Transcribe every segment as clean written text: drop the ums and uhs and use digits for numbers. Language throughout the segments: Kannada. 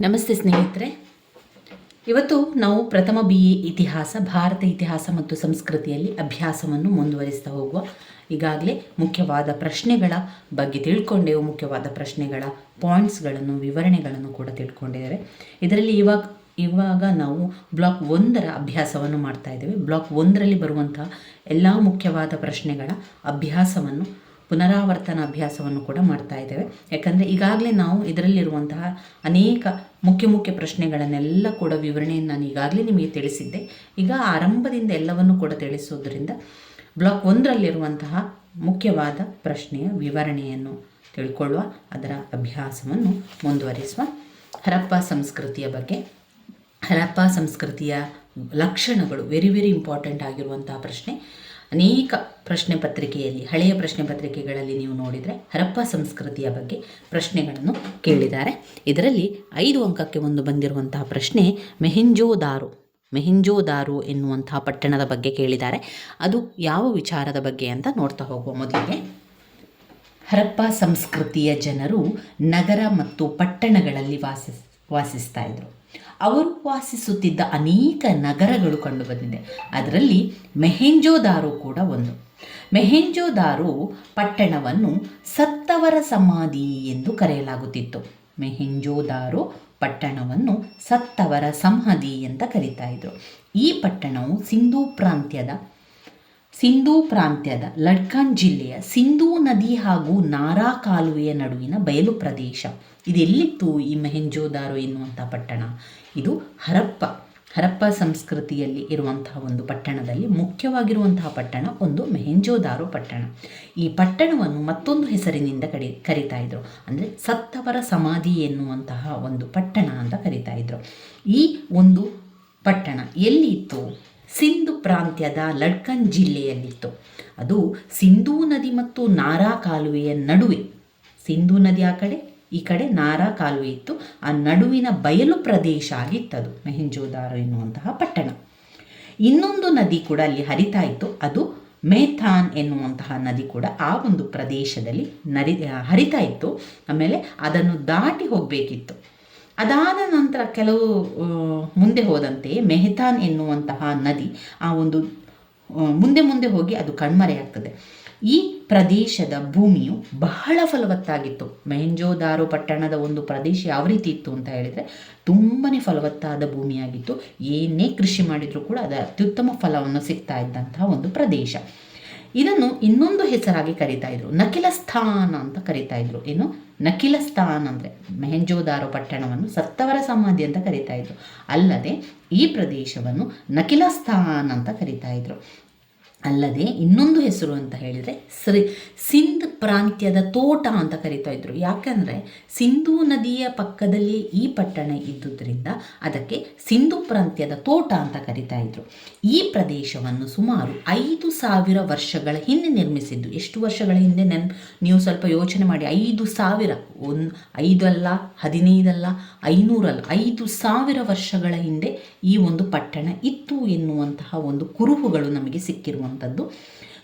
ನಮಸ್ತೆ ಸ್ನೇಹಿತರೆ, ಇವತ್ತು ನಾವು ಪ್ರಥಮ BA ಇತಿಹಾಸ, ಭಾರತ ಇತಿಹಾಸ ಮತ್ತು ಸಂಸ್ಕೃತಿಯಲ್ಲಿ ಅಭ್ಯಾಸವನ್ನು ಮುಂದುವರಿಸ್ತಾ ಹೋಗುವ. ಈಗಾಗಲೇ ಮುಖ್ಯವಾದ ಪ್ರಶ್ನೆಗಳ ಬಗ್ಗೆ ತಿಳ್ಕೊಂಡೆವು, ಮುಖ್ಯವಾದ ಪ್ರಶ್ನೆಗಳ ಪಾಯಿಂಟ್ಸ್ಗಳನ್ನು, ವಿವರಣೆಗಳನ್ನು ಕೂಡ ತಿಳ್ಕೊಂಡಿದ್ದೇವೆ. ಇದರಲ್ಲಿ ಇವಾಗ ನಾವು ಬ್ಲಾಕ್ 1ರ ಅಭ್ಯಾಸವನ್ನು ಮಾಡ್ತಾ ಇದ್ದೇವೆ. ಬ್ಲಾಕ್ 1ರಲ್ಲಿ ಬರುವಂತಹ ಎಲ್ಲ ಮುಖ್ಯವಾದ ಪ್ರಶ್ನೆಗಳ ಅಭ್ಯಾಸವನ್ನು, ಪುನರಾವರ್ತನ ಅಭ್ಯಾಸವನ್ನು ಕೂಡ ಮಾಡ್ತಾ ಇದ್ದೇವೆ. ಯಾಕಂದರೆ ಈಗಾಗಲೇ ನಾವು ಇದರಲ್ಲಿರುವಂತಹ ಅನೇಕ ಮುಖ್ಯ ಪ್ರಶ್ನೆಗಳನ್ನೆಲ್ಲ ಕೂಡ ವಿವರಣೆಯನ್ನು ನಾನು ಈಗಾಗಲೇ ನಿಮಗೆ ತಿಳಿಸಿದ್ದೆ. ಈಗ ಆರಂಭದಿಂದ ಎಲ್ಲವನ್ನು ಕೂಡ ತಿಳಿಸೋದ್ರಿಂದ ಬ್ಲಾಕ್ 1ರಲ್ಲಿರುವಂತಹ ಮುಖ್ಯವಾದ ಪ್ರಶ್ನೆಯ ವಿವರಣೆಯನ್ನು ತಿಳ್ಕೊಳ್ಳುವ, ಅದರ ಅಭ್ಯಾಸವನ್ನು ಮುಂದುವರಿಸುವ. ಹರಪ್ಪ ಸಂಸ್ಕೃತಿಯ ಬಗ್ಗೆ, ಹರಪ್ಪ ಸಂಸ್ಕೃತಿಯ ಲಕ್ಷಣಗಳು ವೆರಿ ಇಂಪಾರ್ಟೆಂಟ್ ಆಗಿರುವಂತಹ ಪ್ರಶ್ನೆ. ಅನೇಕ ಪ್ರಶ್ನೆ ಪತ್ರಿಕೆಯಲ್ಲಿ, ಹಳೆಯ ಪ್ರಶ್ನೆ ಪತ್ರಿಕೆಗಳಲ್ಲಿ ನೀವು ನೋಡಿದರೆ ಹರಪ್ಪ ಸಂಸ್ಕೃತಿಯ ಬಗ್ಗೆ ಪ್ರಶ್ನೆಗಳನ್ನು ಕೇಳಿದ್ದಾರೆ. ಇದರಲ್ಲಿ 5 ಅಂಕಕ್ಕೆ ಒಂದು ಬಂದಿರುವಂತಹ ಪ್ರಶ್ನೆ ಮೆಹೆಂಜೋದಾರೋ ಎನ್ನುವಂತಹ ಪಟ್ಟಣದ ಬಗ್ಗೆ ಕೇಳಿದ್ದಾರೆ. ಅದು ಯಾವ ವಿಚಾರದ ಬಗ್ಗೆ ಅಂತ ನೋಡ್ತಾ ಹೋಗುವ. ಮೊದಲಿಗೆ, ಹರಪ್ಪ ಸಂಸ್ಕೃತಿಯ ಜನರು ನಗರ ಮತ್ತು ಪಟ್ಟಣಗಳಲ್ಲಿ ವಾಸಿಸ್ತಾ ಇದ್ರು. ಅವರು ವಾಸಿಸುತ್ತಿದ್ದ ಅನೇಕ ನಗರಗಳು ಕಂಡುಬಂದಿದೆ. ಅದರಲ್ಲಿ ಮೆಹೆಂಜೋದಾರೋ ಕೂಡ ಒಂದು. ಮೆಹೆಂಜೋದಾರೋ ಪಟ್ಟಣವನ್ನು ಸತ್ತವರ ಸಮಾಧಿ ಎಂದು ಕರೆಯಲಾಗುತ್ತಿತ್ತು. ಮೆಹೆಂಜೋದಾರೋ ಪಟ್ಟಣವನ್ನು ಸತ್ತವರ ಸಮಾಧಿ ಅಂತ ಕರೀತಾ ಇದ್ರು. ಈ ಪಟ್ಟಣವು ಸಿಂಧೂ ಪ್ರಾಂತ್ಯದ ಲಡ್ಖಾನ್ ಜಿಲ್ಲೆಯ ಸಿಂಧೂ ನದಿ ಹಾಗೂ ನಾರಾ ಕಾಲುವೆಯ ನಡುವಿನ ಬಯಲು ಪ್ರದೇಶ. ಇದೆಲ್ಲಿತ್ತು ಈ ಮೆಹೆಂಜೋದಾರೋ ಎನ್ನುವಂಥ ಪಟ್ಟಣ? ಇದು ಹರಪ್ಪ ಸಂಸ್ಕೃತಿಯಲ್ಲಿ ಇರುವಂತಹ ಒಂದು ಪಟ್ಟಣದಲ್ಲಿ ಮುಖ್ಯವಾಗಿರುವಂತಹ ಪಟ್ಟಣ ಒಂದು ಮೆಹೆಂಜೋದಾರೋ ಪಟ್ಟಣ. ಈ ಪಟ್ಟಣವನ್ನು ಮತ್ತೊಂದು ಹೆಸರಿನಿಂದ ಕರೀತಾ ಇದ್ರು, ಅಂದರೆ ಸತ್ತವರ ಸಮಾಧಿ ಎನ್ನುವಂತಹ ಒಂದು ಪಟ್ಟಣ ಅಂತ ಕರೀತಾ ಇದ್ರು. ಈ ಒಂದು ಪಟ್ಟಣ ಎಲ್ಲಿ ಇತ್ತು? ಸಿಂಧ್ ಪ್ರಾಂತ್ಯದ ಲಡ್ಖಾನ್ ಜಿಲ್ಲೆಯಲ್ಲಿತ್ತು. ಅದು ಸಿಂಧೂ ನದಿ ಮತ್ತು ನಾರಾ ಕಾಲುವೆಯ ನಡುವೆ, ಸಿಂಧೂ ನದಿ ಆ ಕಡೆ, ಈ ಕಡೆ ನಾರಾ ಕಾಲುವೆ ಇತ್ತು. ಆ ನಡುವಿನ ಬಯಲು ಪ್ರದೇಶ ಆಗಿತ್ತದು ಮೆಹೆಂಜೋದಾರೋ ಎನ್ನುವಂತಹ ಪಟ್ಟಣ. ಇನ್ನೊಂದು ನದಿ ಕೂಡ ಅಲ್ಲಿ ಹರಿತಾ ಇತ್ತು, ಅದು ಮೇಥಾನ್ ಎನ್ನುವಂತಹ ನದಿ ಕೂಡ ಆ ಒಂದು ಪ್ರದೇಶದಲ್ಲಿ ಹರಿತಾ ಇತ್ತು. ಆಮೇಲೆ ಅದನ್ನು ದಾಟಿ ಹೋಗಬೇಕಿತ್ತು. ಅದಾದ ನಂತರ ಕೆಲವು ಮುಂದೆ ಹೋದಂತೆ ಮೆಹತಾನ್ ಎನ್ನುವಂತಹ ನದಿ ಆ ಒಂದು ಮುಂದೆ ಹೋಗಿ ಅದು ಕಣ್ಮರೆಯಾಗ್ತದೆ. ಈ ಪ್ರದೇಶದ ಭೂಮಿಯು ಬಹಳ ಫಲವತ್ತಾಗಿತ್ತು. ಮೆಹೆಂಜೋದಾರೋ ಪಟ್ಟಣದ ಒಂದು ಪ್ರದೇಶ ಯಾವ ರೀತಿ ಇತ್ತು ಅಂತ ಹೇಳಿದರೆ ತುಂಬಾ ಫಲವತ್ತಾದ ಭೂಮಿಯಾಗಿತ್ತು. ಏನೇ ಕೃಷಿ ಮಾಡಿದರೂ ಕೂಡ ಅದು ಅತ್ಯುತ್ತಮ ಫಲವನ್ನು ಸಿಗ್ತಾ ಇದ್ದಂತಹ ಒಂದು ಪ್ರದೇಶ. ಇದನ್ನು ಇನ್ನೊಂದು ಹೆಸರಾಗಿ ಕರೀತಾ ಇದ್ರು, ನಕಿಲಸ್ಥಾನ ಅಂತ ಕರೀತಾ ಇದ್ರು. ಏನು ನಕಿಲಸ್ಥಾನ ಅಂದರೆ ಮೆಹೆಂಜೋದಾರೋ ಪಟ್ಟಣವನ್ನು ಸತ್ತವರ ಸಮಾಧಿ ಅಂತ ಕರೀತಾ ಇದ್ರು. ಅಲ್ಲದೆ ಈ ಪ್ರದೇಶವನ್ನು ನಕಿಲಸ್ಥಾನ ಅಂತ ಕರೀತಾ ಇದ್ರು. ಅಲ್ಲದೆ ಇನ್ನೊಂದು ಹೆಸರು ಅಂತ ಹೇಳಿದರೆ ಸಿಂಧ್ ಪ್ರಾಂತ್ಯದ ತೋಟ ಅಂತ ಕರೀತಾ ಇದ್ರು. ಯಾಕಂದರೆ ಸಿಂಧೂ ನದಿಯ ಪಕ್ಕದಲ್ಲಿ ಈ ಪಟ್ಟಣ ಇದ್ದುದರಿಂದ ಅದಕ್ಕೆ ಸಿಂಧು ಪ್ರಾಂತ್ಯದ ತೋಟ ಅಂತ ಕರೀತಾ ಇದ್ರು. ಈ ಪ್ರದೇಶವನ್ನು ಸುಮಾರು 5,000 ವರ್ಷಗಳ ಹಿಂದೆ ನಿರ್ಮಿಸಿದ್ದು. ಎಷ್ಟು ವರ್ಷಗಳ ಹಿಂದೆ ನೀವು ಸ್ವಲ್ಪ ಯೋಚನೆ ಮಾಡಿ. 5,000, 5 ಅಲ್ಲ, 15 ಅಲ್ಲ, 500 ಅಲ್ಲ, 5,000 ವರ್ಷಗಳ ಹಿಂದೆ ಈ ಒಂದು ಪಟ್ಟಣ ಇತ್ತು ಎನ್ನುವಂತಹ ಒಂದು ಕುರುಹುಗಳು ನಮಗೆ ಸಿಕ್ಕಿರುವಂಥದ್ದು.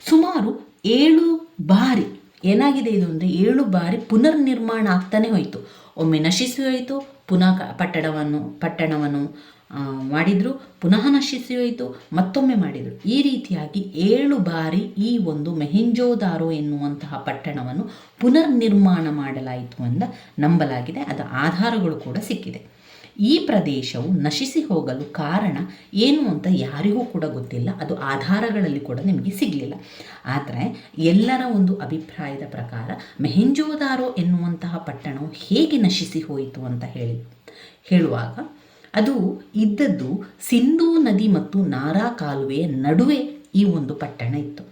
ಸುಮಾರು 7 ಬಾರಿ ಏನಾಗಿದೆ ಇದು ಅಂದರೆ 7 ಬಾರಿ ಪುನರ್ನಿರ್ಮಾಣ ಆಗ್ತಾನೆ ಹೋಯಿತು. ಒಮ್ಮೆ ನಶಿಸಿ ಹೋಯಿತು, ಪುನಃ ಪಟ್ಟಣವನ್ನು ಮಾಡಿದರು, ಪುನಃ ನಶಿಸಿ ಹೋಯಿತು, ಮತ್ತೊಮ್ಮೆ ಮಾಡಿದರು. ಈ ರೀತಿಯಾಗಿ 7 ಬಾರಿ ಈ ಒಂದು ಮೆಹೆಂಜೋದಾರೋ ಎನ್ನುವಂತಹ ಪಟ್ಟಣವನ್ನು ಪುನರ್ನಿರ್ಮಾಣ ಮಾಡಲಾಯಿತು ಅಂತ ನಂಬಲಾಗಿದೆ. ಅದರ ಆಧಾರಗಳು ಕೂಡ ಸಿಕ್ಕಿದೆ. ಈ ಪ್ರದೇಶವು ನಶಿಸಿ ಹೋಗಲು ಕಾರಣ ಏನು ಅಂತ ಯಾರಿಗೂ ಕೂಡ ಗೊತ್ತಿಲ್ಲ. ಅದು ಆಧಾರಗಳಲ್ಲಿ ಕೂಡ ನಿಮಗೆ ಸಿಗಲಿಲ್ಲ. ಆದರೆ ಎಲ್ಲರ ಒಂದು ಅಭಿಪ್ರಾಯದ ಪ್ರಕಾರ ಮೆಹೆಂಜೋದಾರೋ ಎನ್ನುವಂತಹ ಪಟ್ಟಣವು ಹೇಗೆ ನಶಿಸಿ ಹೋಯಿತು ಅಂತ ಹೇಳುವಾಗ ಅದು ಇದ್ದದ್ದು ಸಿಂಧೂ ನದಿ ಮತ್ತು ನಾರಾ ಕಾಲುವೆಯ ನಡುವೆ ಈ ಒಂದು ಪಟ್ಟಣ ಇತ್ತು.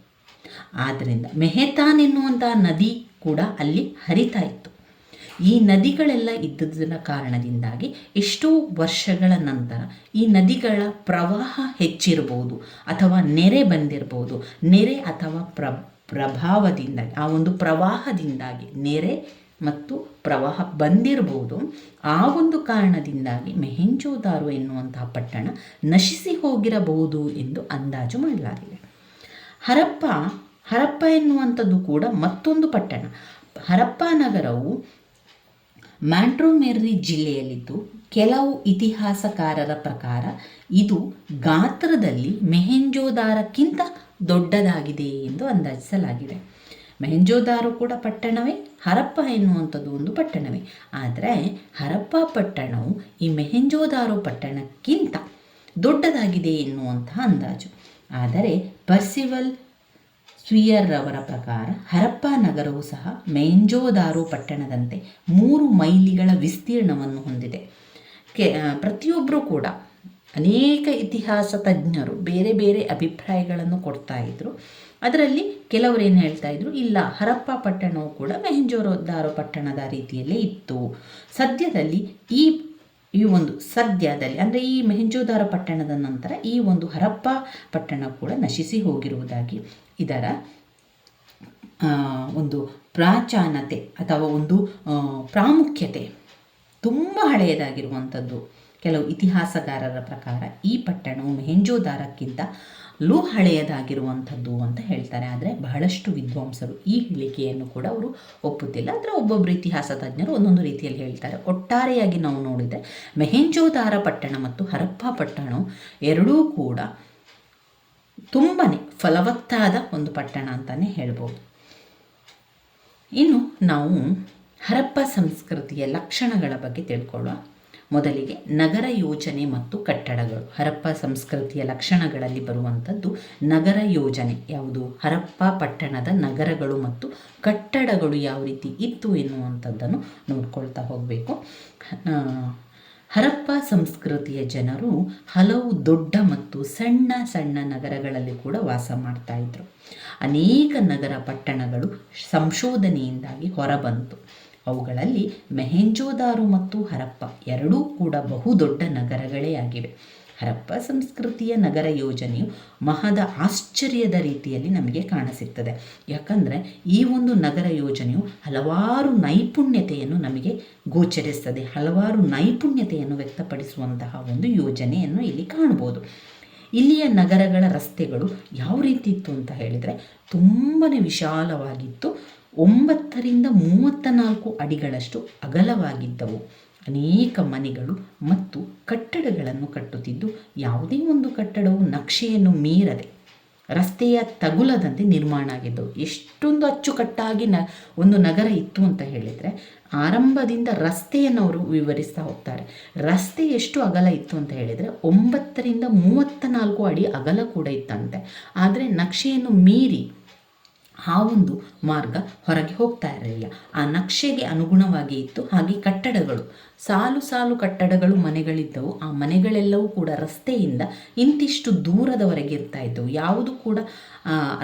ಆದ್ದರಿಂದ ಮೆಹತಾನ್ ಎನ್ನುವಂತಹ ನದಿ ಕೂಡ ಅಲ್ಲಿ ಹರಿತಾ ಇತ್ತು. ಈ ನದಿಗಳೆಲ್ಲ ಇದ್ದುದರ ಕಾರಣದಿಂದಾಗಿ ಎಷ್ಟೋ ವರ್ಷಗಳ ನಂತರ ಈ ನದಿಗಳ ಪ್ರವಾಹ ಹೆಚ್ಚಿರಬಹುದು ಅಥವಾ ನೆರೆ ಬಂದಿರಬಹುದು. ನೆರೆ ಅಥವಾ ಪ್ರಭಾವದಿಂದಾಗಿ, ಆ ಒಂದು ಪ್ರವಾಹದಿಂದಾಗಿ ನೆರೆ ಮತ್ತು ಪ್ರವಾಹ ಬಂದಿರಬಹುದು. ಆ ಒಂದು ಕಾರಣದಿಂದಾಗಿ ಮೆಹೆಂಜೋದಾರೋ ಎನ್ನುವಂತಹ ಪಟ್ಟಣ ನಶಿಸಿ ಹೋಗಿರಬಹುದು ಎಂದು ಅಂದಾಜು ಮಾಡಲಾಗಿದೆ. ಹರಪ್ಪ ಎನ್ನುವಂಥದ್ದು ಕೂಡ ಮತ್ತೊಂದು ಪಟ್ಟಣ. ಹರಪ್ಪ ನಗರವು ಮ್ಯಾಂಟ್ರೋಮೆರ್ರಿ ಜಿಲ್ಲೆಯಲ್ಲಿದ್ದು ಕೆಲವು ಇತಿಹಾಸಕಾರರ ಪ್ರಕಾರ ಇದು ಗಾತ್ರದಲ್ಲಿ ಮೆಹೆಂಜೋದಾರಕ್ಕಿಂತ ದೊಡ್ಡದಾಗಿದೆ ಎಂದು ಅಂದಾಜಿಸಲಾಗಿದೆ. ಮೆಹೆಂಜೋದಾರೋ ಕೂಡ ಪಟ್ಟಣವೇ, ಹರಪ್ಪ ಎನ್ನುವಂಥದ್ದು ಒಂದು ಪಟ್ಟಣವೇ. ಆದರೆ ಹರಪ್ಪ ಪಟ್ಟಣವು ಈ ಮೆಹೆಂಜೋದಾರೋ ಪಟ್ಟಣಕ್ಕಿಂತ ದೊಡ್ಡದಾಗಿದೆ ಎನ್ನುವಂತಹ ಅಂದಾಜು. ಆದರೆ ಪರ್ಸಿವಲ್ ಸ್ವಿಯರ್ ಅವರ ಪ್ರಕಾರ ಹರಪ್ಪ ನಗರವು ಸಹ ಮೆಹೆಂಜೋದಾರೋ ಪಟ್ಟಣದಂತೆ 3 ಮೈಲಿಗಳ ವಿಸ್ತೀರ್ಣವನ್ನು ಹೊಂದಿದೆ. ಪ್ರತಿಯೊಬ್ಬರೂ ಕೂಡ ಅನೇಕ ಇತಿಹಾಸ ತಜ್ಞರು ಬೇರೆ ಬೇರೆ ಅಭಿಪ್ರಾಯಗಳನ್ನು ಕೊಡ್ತಾ ಇದ್ರು. ಅದರಲ್ಲಿ ಕೆಲವರು ಏನು ಹೇಳ್ತಾ ಇದ್ರು, ಇಲ್ಲ, ಹರಪ್ಪ ಪಟ್ಟಣವು ಕೂಡ ಮೆಹೆಂಜೋದಾರೋ ಪಟ್ಟಣದ ರೀತಿಯಲ್ಲೇ ಇತ್ತು. ಸದ್ಯದಲ್ಲಿ ಸದ್ಯದಲ್ಲಿ ಅಂದರೆ ಈ ಮೆಹೆಂಜೋದಾರೋ ಪಟ್ಟಣದ ನಂತರ ಈ ಒಂದು ಹರಪ್ಪ ಪಟ್ಟಣ ಕೂಡ ನಶಿಸಿ ಹೋಗಿರುವುದಾಗಿ, ಇದರ ಒಂದು ಪ್ರಾಚೀನತೆ ಅಥವಾ ಒಂದು ಪ್ರಾಮುಖ್ಯತೆ ತುಂಬ ಹಳೆಯದಾಗಿರುವಂಥದ್ದು. ಕೆಲವು ಇತಿಹಾಸಗಾರರ ಪ್ರಕಾರ ಈ ಪಟ್ಟಣವು ಮೆಹೆಂಜೋದಾರಕ್ಕಿಂತಲೂ ಹಳೆಯದಾಗಿರುವಂಥದ್ದು ಅಂತ ಹೇಳ್ತಾರೆ. ಆದರೆ ಬಹಳಷ್ಟು ವಿದ್ವಾಂಸರು ಈ ಹೇಳಿಕೆಯನ್ನು ಕೂಡ ಅವರು ಒಪ್ಪುತ್ತಿಲ್ಲ. ಆದರೆ ಒಬ್ಬೊಬ್ಬರು ಇತಿಹಾಸ ತಜ್ಞರು ಒಂದೊಂದು ರೀತಿಯಲ್ಲಿ ಹೇಳ್ತಾರೆ. ಒಟ್ಟಾರೆಯಾಗಿ ನಾವು ನೋಡಿದರೆ ಮೆಹೆಂಜೋದಾರ ಪಟ್ಟಣ ಮತ್ತು ಹರಪ್ಪ ಪಟ್ಟಣವು ಎರಡೂ ಕೂಡ ತುಂಬಾ ಫಲವತ್ತಾದ ಒಂದು ಪಟ್ಟಣ ಅಂತಲೇ ಹೇಳ್ಬೋದು. ಇನ್ನು ನಾವು ಹರಪ್ಪ ಸಂಸ್ಕೃತಿಯ ಲಕ್ಷಣಗಳ ಬಗ್ಗೆ ತಿಳ್ಕೊಳ್ಳುವ. ಮೊದಲಿಗೆ ನಗರ ಯೋಜನೆ ಮತ್ತು ಕಟ್ಟಡಗಳು. ಹರಪ್ಪ ಸಂಸ್ಕೃತಿಯ ಲಕ್ಷಣಗಳಲ್ಲಿ ಬರುವಂಥದ್ದು ನಗರ ಯೋಜನೆ ಯಾವುದು, ಹರಪ್ಪ ಪಟ್ಟಣದ ನಗರಗಳು ಮತ್ತು ಕಟ್ಟಡಗಳು ಯಾವ ರೀತಿ ಇತ್ತು ಎನ್ನುವಂಥದ್ದನ್ನು ನೋಡ್ಕೊಳ್ತಾ ಹೋಗಬೇಕು. ಹರಪ್ಪ ಸಂಸ್ಕೃತಿಯ ಜನರು ಹಲವು ದೊಡ್ಡ ಮತ್ತು ಸಣ್ಣ ಸಣ್ಣ ನಗರಗಳಲ್ಲಿ ಕೂಡ ವಾಸ ಮಾಡ್ತಾ ಇದ್ರು. ಅನೇಕ ನಗರ ಪಟ್ಟಣಗಳು ಸಂಶೋಧನೆಯಿಂದಾಗಿ ಹೊರಬಂತು. ಅವುಗಳಲ್ಲಿ ಮೆಹೆಂಜೋದಾರೋ ಮತ್ತು ಹರಪ್ಪ ಎರಡೂ ಕೂಡ ಬಹುದೊಡ್ಡ ನಗರಗಳೇ ಆಗಿವೆ. ಹರಪ್ಪ ಸಂಸ್ಕೃತಿಯ ನಗರ ಯೋಜನೆಯು ಮಹದ ಆಶ್ಚರ್ಯದ ರೀತಿಯಲ್ಲಿ ನಮಗೆ ಕಾಣಸಿಗ್ತದೆ. ಯಾಕಂದರೆ ಈ ಒಂದು ನಗರ ಯೋಜನೆಯು ಹಲವಾರು ನೈಪುಣ್ಯತೆಯನ್ನು ನಮಗೆ ಗೋಚರಿಸ್ತದೆ, ಹಲವಾರು ನೈಪುಣ್ಯತೆಯನ್ನು ವ್ಯಕ್ತಪಡಿಸುವಂತಹ ಒಂದು ಯೋಜನೆಯನ್ನು ಇಲ್ಲಿ ಕಾಣ್ಬೋದು. ಇಲ್ಲಿಯ ನಗರಗಳ ರಸ್ತೆಗಳು ಯಾವ ರೀತಿ ಇತ್ತು ಅಂತ ಹೇಳಿದರೆ ತುಂಬಾ ವಿಶಾಲವಾಗಿತ್ತು. 9 ರಿಂದ 34 ಅಡಿಗಳಷ್ಟು ಅಗಲವಾಗಿದ್ದವು. ಅನೇಕ ಮನೆಗಳು ಮತ್ತು ಕಟ್ಟಡಗಳನ್ನು ಕಟ್ಟುತ್ತಿದ್ದು, ಯಾವುದೇ ಒಂದು ಕಟ್ಟಡವು ನಕ್ಷೆಯನ್ನು ಮೀರದೆ ರಸ್ತೆಯ ತಗುಲದಂತೆ ನಿರ್ಮಾಣ ಆಗಿದ್ದವು. ಎಷ್ಟೊಂದು ಅಚ್ಚುಕಟ್ಟಾಗಿ ಒಂದು ನಗರ ಇತ್ತು ಅಂತ ಹೇಳಿದರೆ ಆರಂಭದಿಂದ ರಸ್ತೆಯನ್ನು ಅವರು ವಿವರಿಸ್ತಾ ಹೋಗ್ತಾರೆ. ರಸ್ತೆ ಎಷ್ಟು ಅಗಲ ಇತ್ತು ಅಂತ ಹೇಳಿದರೆ 9 ರಿಂದ 34 ಅಡಿ ಅಗಲ ಕೂಡ ಇತ್ತಂತೆ. ಆದರೆ ನಕ್ಷೆಯನ್ನು ಮೀರಿ ಆ ಒಂದು ಮಾರ್ಗ ಹೊರಗೆ ಹೋಗ್ತಾ ಇರಲಿಲ್ಲ. ಆ ನಕ್ಷೆಗೆ ಅನುಗುಣವಾಗಿ ಇತ್ತು. ಹಾಗೆ ಕಟ್ಟಡಗಳು, ಸಾಲು ಸಾಲು ಕಟ್ಟಡಗಳು, ಮನೆಗಳಿದ್ದವು. ಆ ಮನೆಗಳೆಲ್ಲವೂ ಕೂಡ ರಸ್ತೆಯಿಂದ ಇಂತಿಷ್ಟು ದೂರದವರೆಗೆ ಇರ್ತಾ ಇದ್ದವು. ಯಾವುದು ಕೂಡ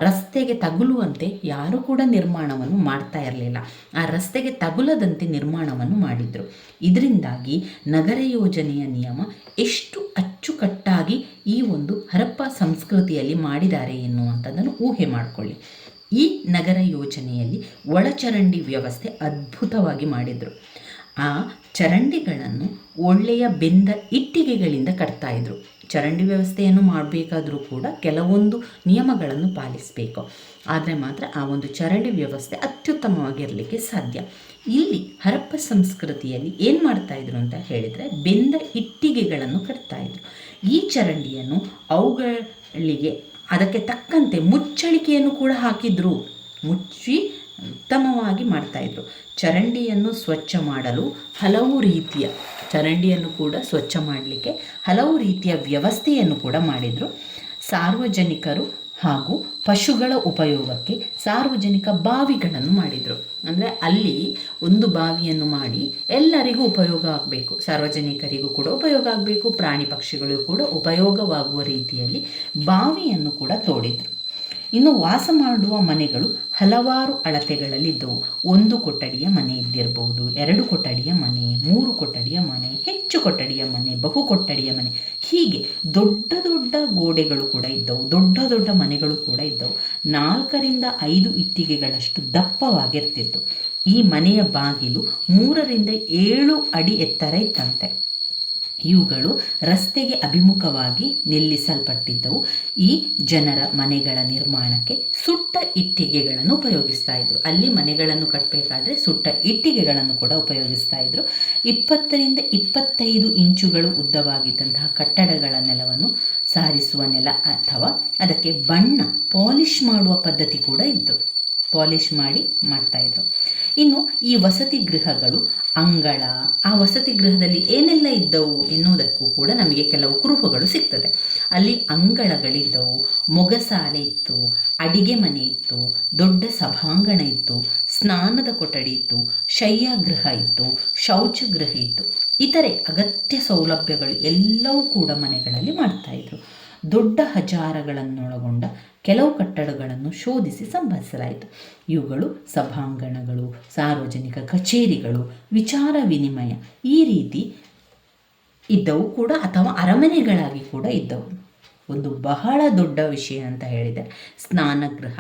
ರಸ್ತೆಗೆ ತಗುಲುವಂತೆ ಯಾರೂ ಕೂಡ ನಿರ್ಮಾಣವನ್ನು ಮಾಡ್ತಾ ಇರಲಿಲ್ಲ. ಆ ರಸ್ತೆಗೆ ತಗುಲದಂತೆ ನಿರ್ಮಾಣವನ್ನು ಮಾಡಿದರು. ಇದರಿಂದಾಗಿ ನಗರ ಯೋಜನೆಯ ನಿಯಮ ಎಷ್ಟು ಅಚ್ಚುಕಟ್ಟಾಗಿ ಈ ಒಂದು ಹರಪ್ಪ ಸಂಸ್ಕೃತಿಯಲ್ಲಿ ಮಾಡಿದ್ದಾರೆ ಎನ್ನುವಂಥದ್ದನ್ನು ಊಹೆ ಮಾಡಿಕೊಳ್ಳಿ. ಈ ನಗರ ಯೋಜನೆಯಲ್ಲಿ ಒಳಚರಂಡಿ ವ್ಯವಸ್ಥೆ ಅದ್ಭುತವಾಗಿ ಮಾಡಿದರು. ಆ ಚರಂಡಿಗಳನ್ನು ಒಳ್ಳೆಯ ಬೆಂದ ಇಟ್ಟಿಗೆಗಳಿಂದ ಕಟ್ತಾ ಇದ್ರು. ಚರಂಡಿ ವ್ಯವಸ್ಥೆಯನ್ನು ಮಾಡಬೇಕಾದ್ರೂ ಕೂಡ ಕೆಲವೊಂದು ನಿಯಮಗಳನ್ನು ಪಾಲಿಸಬೇಕು. ಆದರೆ ಮಾತ್ರ ಆ ಒಂದು ಚರಂಡಿ ವ್ಯವಸ್ಥೆ ಅತ್ಯುತ್ತಮವಾಗಿರಲಿಕ್ಕೆ ಸಾಧ್ಯ. ಇಲ್ಲಿ ಹರಪ್ಪ ಸಂಸ್ಕೃತಿಯಲ್ಲಿ ಏನು ಮಾಡ್ತಾಯಿದ್ರು ಅಂತ ಹೇಳಿದರೆ ಬೆಂದ ಇಟ್ಟಿಗೆಗಳನ್ನು ಕಟ್ತಾಯಿದ್ರು. ಈ ಚರಂಡಿಯನ್ನು ಅವುಗಳಿಗೆ ಅದಕ್ಕೆ ತಕ್ಕಂತೆ ಮುಚ್ಚಳಿಕೆಯನ್ನು ಕೂಡ ಹಾಕಿದ್ರು. ಮುಚ್ಚಿ ಉತ್ತಮವಾಗಿ ಮಾಡ್ತಾಯಿದ್ರು. ಚರಂಡಿಯನ್ನು ಸ್ವಚ್ಛ ಮಾಡಲು ಚರಂಡಿಯನ್ನು ಕೂಡ ಸ್ವಚ್ಛ ಮಾಡಲಿಕ್ಕೆ ಹಲವು ರೀತಿಯ ವ್ಯವಸ್ಥೆಯನ್ನು ಕೂಡ ಮಾಡಿದರು. ಸಾರ್ವಜನಿಕರು ಹಾಗೂ ಪಶುಗಳ ಉಪಯೋಗಕ್ಕೆ ಸಾರ್ವಜನಿಕ ಬಾವಿಗಳನ್ನು ಮಾಡಿದರು. ಅಂದರೆ ಅಲ್ಲಿ ಒಂದು ಬಾವಿಯನ್ನು ಮಾಡಿ ಎಲ್ಲರಿಗೂ ಉಪಯೋಗ ಆಗಬೇಕು, ಸಾರ್ವಜನಿಕರಿಗೂ ಕೂಡ ಉಪಯೋಗ ಆಗಬೇಕು, ಪ್ರಾಣಿ ಪಕ್ಷಿಗಳಿಗೂ ಕೂಡ ಉಪಯೋಗವಾಗುವ ರೀತಿಯಲ್ಲಿ ಬಾವಿಯನ್ನು ಕೂಡ ತೋಡಿದರು. ಇನ್ನು ವಾಸ ಮಾಡುವ ಮನೆಗಳು ಹಲವಾರು ಅಳತೆಗಳಲ್ಲಿದ್ದವು. 1 ಕೊಠಡಿಯ ಮನೆ ಇದ್ದಿರಬಹುದು, 2 ಕೊಠಡಿಯ ಮನೆ, 3 ಕೊಠಡಿಯ ಮನೆ, ಹೆಚ್ಚು ಕೊಠಡಿಯ ಮನೆ, ಬಹು ಕೊಠಡಿಯ ಮನೆ, ಹೀಗೆ ದೊಡ್ಡ ದೊಡ್ಡ ಗೋಡೆಗಳು ಕೂಡ ಇದ್ದವು, ದೊಡ್ಡ ದೊಡ್ಡ ಮನೆಗಳು ಕೂಡ ಇದ್ದವು. 4 ರಿಂದ 5 ಇಟ್ಟಿಗೆಗಳಷ್ಟು ದಪ್ಪವಾಗಿರ್ತಿತ್ತು. ಈ ಮನೆಯ ಬಾಗಿಲು 3 ರಿಂದ 7 ಅಡಿ ಎತ್ತರ ಇತ್ತಂತೆ. ಇವುಗಳು ರಸ್ತೆಗೆ ಅಭಿಮುಖವಾಗಿ ನಿಲ್ಲಿಸಲ್ಪಟ್ಟಿದ್ದವು. ಈ ಜನರ ಮನೆಗಳ ನಿರ್ಮಾಣಕ್ಕೆ ಸುಟ್ಟ ಇಟ್ಟಿಗೆಗಳನ್ನು ಉಪಯೋಗಿಸ್ತಾ ಇದ್ರು. ಅಲ್ಲಿ ಮನೆಗಳನ್ನು ಕಟ್ಟಬೇಕಾದ್ರೆ ಸುಟ್ಟ ಇಟ್ಟಿಗೆಗಳನ್ನು ಕೂಡ ಉಪಯೋಗಿಸ್ತಾ ಇದ್ರು. 20 ರಿಂದ 25 ಇಂಚುಗಳು ಉದ್ದವಾಗಿದ್ದಂತಹ ಕಟ್ಟಡಗಳ ನೆಲವನ್ನು ಸಾರಿಸುವ ನೆಲ ಅಥವಾ ಅದಕ್ಕೆ ಬಣ್ಣ ಪಾಲಿಷ್ ಮಾಡುವ ಪದ್ಧತಿ ಕೂಡ ಇತ್ತು. ಪಾಲಿಷ್ ಮಾಡಿ ಮಾಡ್ತಾಯಿದ್ರು. ಇನ್ನು ಈ ವಸತಿ ಗೃಹಗಳು ಅಂಗಳ, ಆ ವಸತಿ ಗೃಹದಲ್ಲಿ ಏನೆಲ್ಲ ಇದ್ದವು ಎನ್ನುವುದಕ್ಕೂ ಕೂಡ ನಮಗೆ ಕೆಲವು ಕುರುಹುಗಳು ಸಿಗ್ತದೆ. ಅಲ್ಲಿ ಅಂಗಳಗಳಿದ್ದವು, ಮೊಗಸಾಲೆ ಇತ್ತು, ಅಡಿಗೆ ಮನೆ ಇತ್ತು, ದೊಡ್ಡ ಸಭಾಂಗಣ ಇತ್ತು, ಸ್ನಾನದ ಕೊಠಡಿ ಇತ್ತು, ಶಯ್ಯಾಗೃಹ ಇತ್ತು, ಶೌಚಗೃಹ ಇತ್ತು. ಇತರೆ ಅಗತ್ಯ ಸೌಲಭ್ಯಗಳು ಎಲ್ಲವೂ ಕೂಡ ಮನೆಗಳಲ್ಲಿ ಮಾಡ್ತಾಯಿದ್ರು. ದೊಡ್ಡ ಹಜಾರಗಳನ್ನೊಳಗೊಂಡ ಕೆಲವು ಕಟ್ಟಡಗಳನ್ನು ಶೋಧಿಸಿ ಸಂಭವಿಸಲಾಯಿತು. ಇವುಗಳು ಸಭಾಂಗಣಗಳು, ಸಾರ್ವಜನಿಕ ಕಚೇರಿಗಳು, ವಿಚಾರ ವಿನಿಮಯ ಈ ರೀತಿ ಇದ್ದವು ಕೂಡ, ಅಥವಾ ಅರಮನೆಗಳಾಗಿ ಕೂಡ ಇದ್ದವು. ಒಂದು ಬಹಳ ದೊಡ್ಡ ವಿಷಯ ಅಂತ ಹೇಳಿದರೆ ಸ್ನಾನಗೃಹ.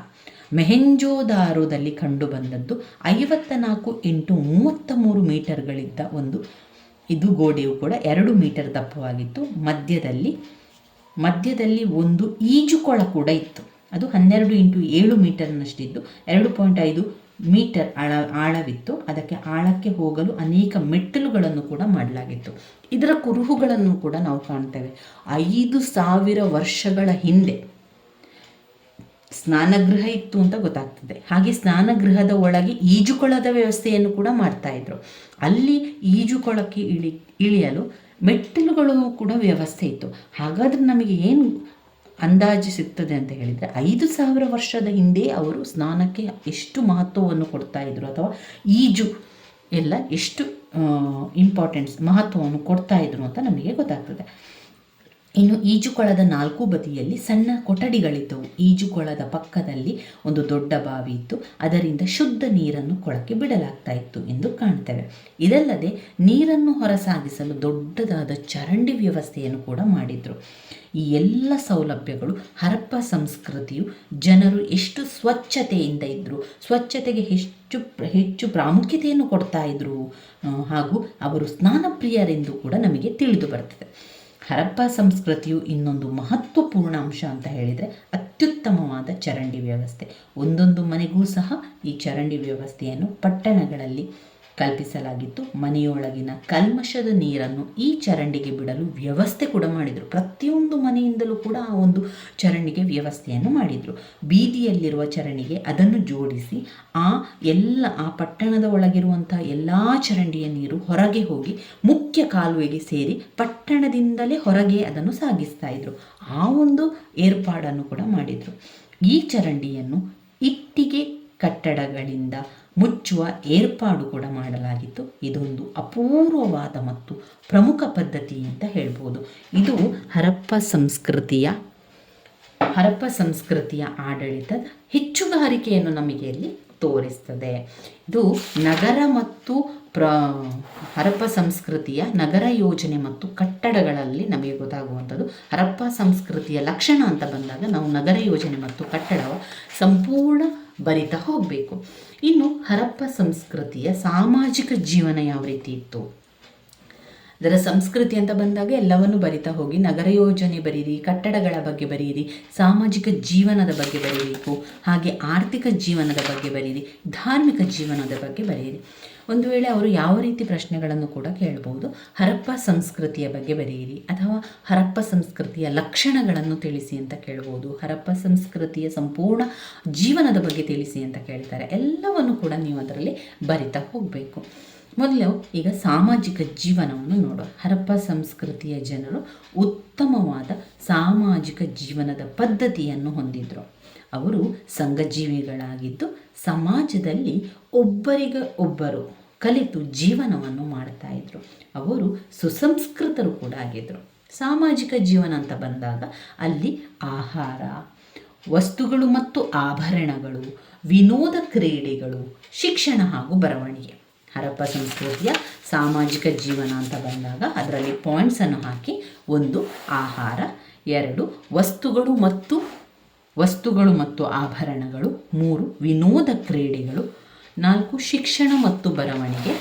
ಮೊಹೆಂಜೋದಾರೋದಲ್ಲಿ ಕಂಡುಬಂದದ್ದು 54 × 33 ಮೀಟರ್ಗಳಿದ್ದ ಇದು ಗೋಡೆಯು ಕೂಡ 2 ಮೀಟರ್ ದಪ್ಪವಾಗಿತ್ತು. ಮಧ್ಯದಲ್ಲಿ ಒಂದು ಈಜುಕೊಳ ಕೂಡ ಇತ್ತು. ಅದು 12 × 7 ಮೀಟರ್ನಷ್ಟಿದ್ದು 2.5 ಮೀಟರ್ ಆಳವಿತ್ತು. ಅದಕ್ಕೆ ಆಳಕ್ಕೆ ಹೋಗಲು ಅನೇಕ ಮೆಟ್ಟಿಲುಗಳನ್ನು ಕೂಡ ಮಾಡಲಾಗಿತ್ತು. ಇದರ ಕುರುಹುಗಳನ್ನು ಕೂಡ ನಾವು ಕಾಣ್ತೇವೆ. 5000 ವರ್ಷಗಳ ಹಿಂದೆ ಸ್ನಾನಗೃಹ ಇತ್ತು ಅಂತ ಗೊತ್ತಾಗ್ತದೆ. ಹಾಗೆ ಸ್ನಾನಗೃಹದ ಒಳಗೆ ಈಜುಕೊಳದ ವ್ಯವಸ್ಥೆಯನ್ನು ಕೂಡ ಮಾಡ್ತಾ ಇದ್ರು. ಅಲ್ಲಿ ಈಜುಕೊಳಕ್ಕೆ ಇಳಿಯಲು ಮೆಟ್ಟಿಲುಗಳು ಕೂಡ ವ್ಯವಸ್ಥೆ ಇತ್ತು. ಹಾಗಾದರೆ ನಮಗೆ ಏನು ಅಂದಾಜು ಸಿಗ್ತದೆ ಅಂತ ಹೇಳಿದರೆ 5000 ವರ್ಷದ ಹಿಂದೆ ಅವರು ಸ್ನಾನಕ್ಕೆ ಎಷ್ಟು ಮಹತ್ವವನ್ನು ಕೊಡ್ತಾ ಇದ್ರು, ಅಥವಾ ಈಜು ಎಲ್ಲ ಎಷ್ಟು ಮಹತ್ವವನ್ನು ಕೊಡ್ತಾ ಇದ್ರು ಅಂತ ನಮಗೆ ಗೊತ್ತಾಗ್ತದೆ. ಇನ್ನು ಈಜುಕೊಳದ 4 ಬದಿಯಲ್ಲಿ ಸಣ್ಣ ಕೊಠಡಿಗಳಿದ್ದವು. ಈಜುಕೊಳದ ಪಕ್ಕದಲ್ಲಿ ಒಂದು ದೊಡ್ಡ ಬಾವಿ ಇತ್ತು. ಅದರಿಂದ ಶುದ್ಧ ನೀರನ್ನು ಕೊಳಕ್ಕೆ ಬಿಡಲಾಗ್ತಾ ಇತ್ತು ಎಂದು ಕಾಣ್ತೇವೆ. ಇದಲ್ಲದೆ ನೀರನ್ನು ಹೊರಸಾಗಿಸಲು ದೊಡ್ಡದಾದ ಚರಂಡಿ ವ್ಯವಸ್ಥೆಯನ್ನು ಕೂಡ ಮಾಡಿದರು. ಈ ಎಲ್ಲ ಸೌಲಭ್ಯಗಳು ಹರಪ್ಪ ಸಂಸ್ಕೃತಿಯು ಜನರು ಎಷ್ಟು ಸ್ವಚ್ಛತೆಯಿಂದ ಇದ್ದರು, ಸ್ವಚ್ಛತೆಗೆ ಹೆಚ್ಚು ಪ್ರಾಮುಖ್ಯತೆಯನ್ನು ಕೊಡ್ತಾ ಇದ್ರು, ಹಾಗೂ ಅವರು ಸ್ನಾನಪ್ರಿಯರೆಂದು ಕೂಡ ನಮಗೆ ತಿಳಿದು ಬರ್ತದೆ. ಹರಪ್ಪ ಸಂಸ್ಕೃತಿಯು ಇನ್ನೊಂದು ಮಹತ್ವಪೂರ್ಣ ಅಂಶ ಅಂತ ಹೇಳಿದರೆ ಅತ್ಯುತ್ತಮವಾದ ಚರಂಡಿ ವ್ಯವಸ್ಥೆ. ಒಂದೊಂದು ಮನೆಗೂ ಸಹ ಈ ಚರಂಡಿ ವ್ಯವಸ್ಥೆಯನ್ನು ಪಟ್ಟಣಗಳಲ್ಲಿ ಕಲ್ಪಿಸಲಾಗಿತ್ತು. ಮನೆಯೊಳಗಿನ ಕಲ್ಮಶದ ನೀರನ್ನು ಈ ಚರಂಡಿಗೆ ಬಿಡಲು ವ್ಯವಸ್ಥೆ ಕೂಡ ಮಾಡಿದರು. ಪ್ರತಿಯೊಂದು ಮನೆಯಿಂದಲೂ ಕೂಡ ಆ ಒಂದು ಚರಂಡಿಗೆ ವ್ಯವಸ್ಥೆಯನ್ನು ಮಾಡಿದರು. ಬೀದಿಯಲ್ಲಿರುವ ಚರಂಡಿಗೆ ಅದನ್ನು ಜೋಡಿಸಿ ಆ ಪಟ್ಟಣದ ಒಳಗಿರುವಂಥ ಎಲ್ಲ ಚರಂಡಿಯ ನೀರು ಹೊರಗೆ ಹೋಗಿ ಮುಖ್ಯ ಕಾಲುವೆಗೆ ಸೇರಿ ಪಟ್ಟಣದಿಂದಲೇ ಹೊರಗೆ ಅದನ್ನು ಸಾಗಿಸ್ತಾ ಇದ್ರು. ಆ ಒಂದು ಏರ್ಪಾಡನ್ನು ಕೂಡ ಮಾಡಿದರು. ಈ ಚರಂಡಿಯನ್ನು ಇಟ್ಟಿಗೆ ಕಟ್ಟಡಗಳಿಂದ ಮುಚ್ಚುವ ಏರ್ಪಾಡು ಕೂಡ ಮಾಡಲಾಗಿತ್ತು. ಇದೊಂದು ಅಪೂರ್ವವಾದ ಮತ್ತು ಪ್ರಮುಖ ಪದ್ಧತಿ ಅಂತ ಹೇಳ್ಬೋದು. ಇದು ಹರಪ್ಪ ಸಂಸ್ಕೃತಿಯ ಆಡಳಿತದ ಹೆಚ್ಚುಗಾರಿಕೆಯನ್ನು ನಮಗೆ ಇಲ್ಲಿ ತೋರಿಸ್ತದೆ. ಇದು ನಗರ ಮತ್ತು ಹರಪ್ಪ ಸಂಸ್ಕೃತಿಯ ನಗರ ಯೋಜನೆ ಮತ್ತು ಕಟ್ಟಡಗಳಲ್ಲಿ ನಮಗೆ ಗೊತ್ತಾಗುವಂಥದ್ದು. ಹರಪ್ಪ ಸಂಸ್ಕೃತಿಯ ಲಕ್ಷಣ ಅಂತ ಬಂದಾಗ ನಾವು ನಗರ ಯೋಜನೆ ಮತ್ತು ಕಟ್ಟಡವ ಸಂಪೂರ್ಣ ಬರಿತಾ ಹೋಗಬೇಕು. ಇನ್ನು ಹರಪ್ಪ ಸಂಸ್ಕೃತಿಯ ಸಾಮಾಜಿಕ ಜೀವನ ಯಾವ ರೀತಿ ಇತ್ತು, ಅದರ ಸಂಸ್ಕೃತಿ ಅಂತ ಬಂದಾಗ ಎಲ್ಲವನ್ನು ಬರಿತಾ ಹೋಗಿ ನಗರ ಯೋಜನೆ ಬರೀರಿ, ಕಟ್ಟಡಗಳ ಬಗ್ಗೆ ಬರೀರಿ, ಸಾಮಾಜಿಕ ಜೀವನದ ಬಗ್ಗೆ ಬರೀಬೇಕು, ಹಾಗೆ ಆರ್ಥಿಕ ಜೀವನದ ಬಗ್ಗೆ ಬರೀರಿ, ಧಾರ್ಮಿಕ ಜೀವನದ ಬಗ್ಗೆ ಬರೆಯಿರಿ. ಒಂದು ವೇಳೆ ಅವರು ಯಾವ ರೀತಿ ಪ್ರಶ್ನೆಗಳನ್ನು ಕೂಡ ಕೇಳ್ಬೋದು. ಹರಪ್ಪ ಸಂಸ್ಕೃತಿಯ ಬಗ್ಗೆ ಬರೆಯಿರಿ, ಅಥವಾ ಹರಪ್ಪ ಸಂಸ್ಕೃತಿಯ ಲಕ್ಷಣಗಳನ್ನು ತಿಳಿಸಿ ಅಂತ ಕೇಳ್ಬೋದು. ಹರಪ್ಪ ಸಂಸ್ಕೃತಿಯ ಸಂಪೂರ್ಣ ಜೀವನದ ಬಗ್ಗೆ ತಿಳಿಸಿ ಅಂತ ಕೇಳ್ತಾರೆ. ಎಲ್ಲವನ್ನು ಕೂಡ ನೀವು ಅದರಲ್ಲಿ ಬರಿತಾ ಹೋಗಬೇಕು. ಮೊದಲು ಈಗ ಸಾಮಾಜಿಕ ಜೀವನವನ್ನು ನೋಡುವ. ಹರಪ್ಪ ಸಂಸ್ಕೃತಿಯ ಜನರು ಉತ್ತಮವಾದ ಸಾಮಾಜಿಕ ಜೀವನದ ಪದ್ಧತಿಯನ್ನು ಹೊಂದಿದ್ರು. ಅವರು ಸಂಘಜೀವಿಗಳಾಗಿದ್ದು ಸಮಾಜದಲ್ಲಿ ಒಬ್ಬರಿಗೊಬ್ಬರು ಕಲಿತು ಜೀವನವನ್ನು ಮಾಡ್ತಾ ಇದ್ರು. ಅವರು ಸುಸಂಸ್ಕೃತರು ಕೂಡ ಆಗಿದ್ರು. ಸಾಮಾಜಿಕ ಜೀವನ ಅಂತ ಬಂದಾಗ ಅಲ್ಲಿ ಆಹಾರ, ವಸ್ತುಗಳು ಮತ್ತು ಆಭರಣಗಳು, ವಿನೋದ ಕ್ರೀಡೆಗಳು, ಶಿಕ್ಷಣ ಹಾಗೂ ಬರವಣಿಗೆ. ಹರಪ್ಪ ಸಂಸ್ಕೃತಿಯ ಸಾಮಾಜಿಕ ಜೀವನ ಅಂತ ಬಂದಾಗ ಅದರಲ್ಲಿ ಪಾಯಿಂಟ್ಸನ್ನು ಹಾಕಿ: 1 ಆಹಾರ, 2 ವಸ್ತುಗಳು ಮತ್ತು ಆಭರಣಗಳು, 3 ವಿನೋದ ಕ್ರೀಡೆಗಳು, 4 ಶಿಕ್ಷಣ ಮತ್ತು ಬರವಣಿಗೆ,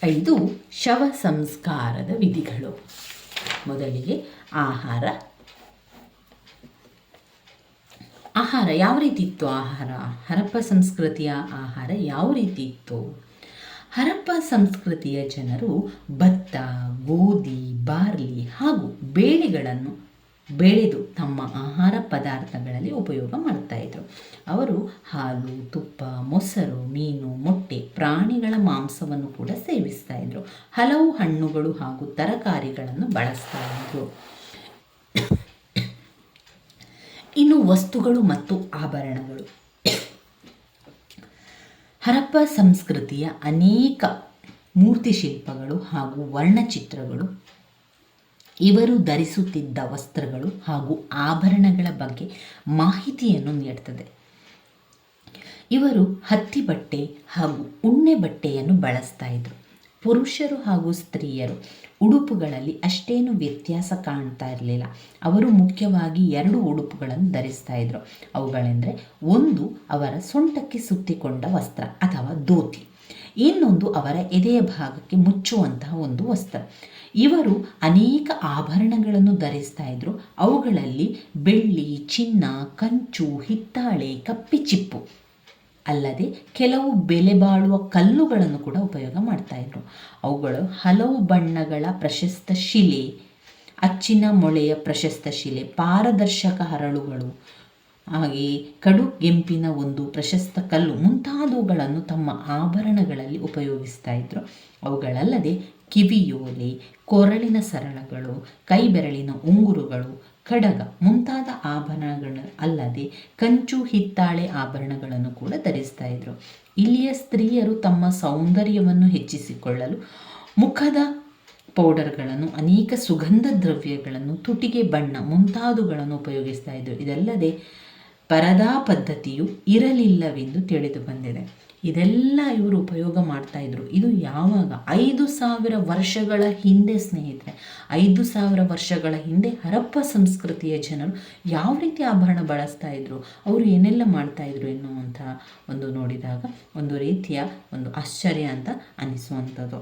5 ಶವ ಸಂಸ್ಕಾರದ ವಿಧಿಗಳು. ಮೊದಲಿಗೆ ಆಹಾರ. ಯಾವ ರೀತಿ ಇತ್ತು ಆಹಾರ? ಹರಪ್ಪ ಸಂಸ್ಕೃತಿಯ ಆಹಾರ ಯಾವ ರೀತಿ ಇತ್ತು? ಹರಪ್ಪ ಸಂಸ್ಕೃತಿಯ ಜನರು ಭತ್ತ, ಗೋಧಿ, ಬಾರ್ಲಿ ಹಾಗೂ ಬೇಳೆಗಳನ್ನು ಬೆಳೆದು ತಮ್ಮ ಆಹಾರ ಪದಾರ್ಥಗಳಲ್ಲಿ ಉಪಯೋಗ ಮಾಡ್ತಾಯಿದ್ರು. ಅವರು ಹಾಲು, ತುಪ್ಪ, ಮೊಸರು, ಮೀನು, ಮೊಟ್ಟೆ, ಪ್ರಾಣಿಗಳ ಮಾಂಸವನ್ನು ಕೂಡ ಸೇವಿಸ್ತಾ ಇದ್ರು. ಹಲವು ಹಣ್ಣುಗಳು ಹಾಗೂ ತರಕಾರಿಗಳನ್ನು ಬಳಸ್ತಾ ಇದ್ರು. ಇನ್ನು ವಸ್ತುಗಳು ಮತ್ತು ಆಭರಣಗಳು. ಹರಪ್ಪ ಸಂಸ್ಕೃತಿಯ ಅನೇಕ ಮೂರ್ತಿಶಿಲ್ಪಗಳು ಹಾಗೂ ವರ್ಣಚಿತ್ರಗಳು ಇವರು ಧರಿಸುತ್ತಿದ್ದ ವಸ್ತ್ರಗಳು ಹಾಗೂ ಆಭರಣಗಳ ಬಗ್ಗೆ ಮಾಹಿತಿಯನ್ನು ನೀಡುತ್ತದೆ. ಇವರು ಹತ್ತಿ ಬಟ್ಟೆ ಹಾಗೂ ಉಣ್ಣೆ ಬಟ್ಟೆಯನ್ನು ಬಳಸ್ತಾ ಇದ್ರು. ಪುರುಷರು ಹಾಗೂ ಸ್ತ್ರೀಯರು ಉಡುಪುಗಳಲ್ಲಿ ಅಷ್ಟೇನು ವ್ಯತ್ಯಾಸ ಕಾಣ್ತಾ ಇರಲಿಲ್ಲ. ಅವರು ಮುಖ್ಯವಾಗಿ 2 ಉಡುಪುಗಳನ್ನು ಧರಿಸ್ತಾ ಇದ್ರು. ಅವುಗಳೆಂದರೆ, ಒಂದು ಅವರ ಸೊಂಟಕ್ಕೆ ಸುತ್ತಿಕೊಂಡ ವಸ್ತ್ರ ಅಥವಾ ಧೋತಿ, ಇನ್ನೊಂದು ಅವರ ಎದೆಯ ಭಾಗಕ್ಕೆ ಮುಚ್ಚುವಂತಹ ಒಂದು ವಸ್ತ್ರ. ಇವರು ಅನೇಕ ಆಭರಣಗಳನ್ನು ಧರಿಸ್ತಾ ಇದ್ರು. ಅವುಗಳಲ್ಲಿ ಬೆಳ್ಳಿ, ಚಿನ್ನ, ಕಂಚು, ಹಿತ್ತಾಳೆ, ಕಪ್ಪಿಚಿಪ್ಪು ಅಲ್ಲದೆ ಕೆಲವು ಬೆಲೆ ಬಾಳುವ ಕಲ್ಲುಗಳನ್ನು ಕೂಡ ಉಪಯೋಗ ಮಾಡ್ತಾ ಇದ್ರು. ಅವುಗಳು ಹಲವು ಬಣ್ಣಗಳ ಪ್ರಶಸ್ತ ಶಿಲೆ, ಅಚ್ಚಿನ ಮೊಳೆಯ ಪ್ರಶಸ್ತ ಶಿಲೆ, ಪಾರದರ್ಶಕ ಹರಳುಗಳು, ಹಾಗೆಯೇ ಕಡುಗೆಂಪಿನ ಒಂದು ಪ್ರಶಸ್ತ ಕಲ್ಲು ಮುಂತಾದವುಗಳನ್ನು ತಮ್ಮ ಆಭರಣಗಳಲ್ಲಿ ಉಪಯೋಗಿಸ್ತಾ ಇದ್ರು. ಅವುಗಳಲ್ಲದೆ ಕಿವಿಯೋಲೆ, ಕೊರಳಿನ ಸರಳಗಳು, ಕೈಬೆರಳಿನ ಉಂಗುರುಗಳು, ಖಡ್ಗ ಮುಂತಾದ ಆಭರಣಗಳು ಅಲ್ಲದೆ ಕಂಚು, ಹಿತ್ತಾಳೆ ಆಭರಣಗಳನ್ನು ಕೂಡ ಧರಿಸ್ತಾ ಇದ್ರು. ಇಲ್ಲಿಯ ಸ್ತ್ರೀಯರು ತಮ್ಮ ಸೌಂದರ್ಯವನ್ನು ಹೆಚ್ಚಿಸಿಕೊಳ್ಳಲು ಮುಖದ ಪೌಡರ್ಗಳನ್ನು, ಅನೇಕ ಸುಗಂಧ ದ್ರವ್ಯಗಳನ್ನು, ತುಟಿಗೆ ಬಣ್ಣ ಮುಂತಾದವುಗಳನ್ನು ಉಪಯೋಗಿಸ್ತಾ ಇದ್ರು. ಇದಲ್ಲದೆ ಪರದಾ ಪದ್ಧತಿಯು ಇರಲಿಲ್ಲವೆಂದು ತಿಳಿದು ಬಂದಿದೆ. ಇದೆಲ್ಲ ಇವರು ಉಪಯೋಗ ಮಾಡ್ತಾ ಇದ್ರು. ಇದು ಯಾವಾಗ? 5,000 ವರ್ಷಗಳ ಹಿಂದೆ ಸ್ನೇಹಿತರೆ. 5,000 ವರ್ಷಗಳ ಹಿಂದೆ ಹರಪ್ಪ ಸಂಸ್ಕೃತಿಯ ಜನರು ಯಾವ ರೀತಿ ಆಭರಣ ಬಳಸ್ತಾ ಇದ್ರು, ಅವರು ಏನೆಲ್ಲ ಮಾಡ್ತಾ ಇದ್ರು ಎನ್ನುವಂಥ ಒಂದು ನೋಡಿದಾಗ ಒಂದು ರೀತಿಯ ಒಂದು ಆಶ್ಚರ್ಯ ಅಂತ ಅನಿಸುವಂಥದ್ದು.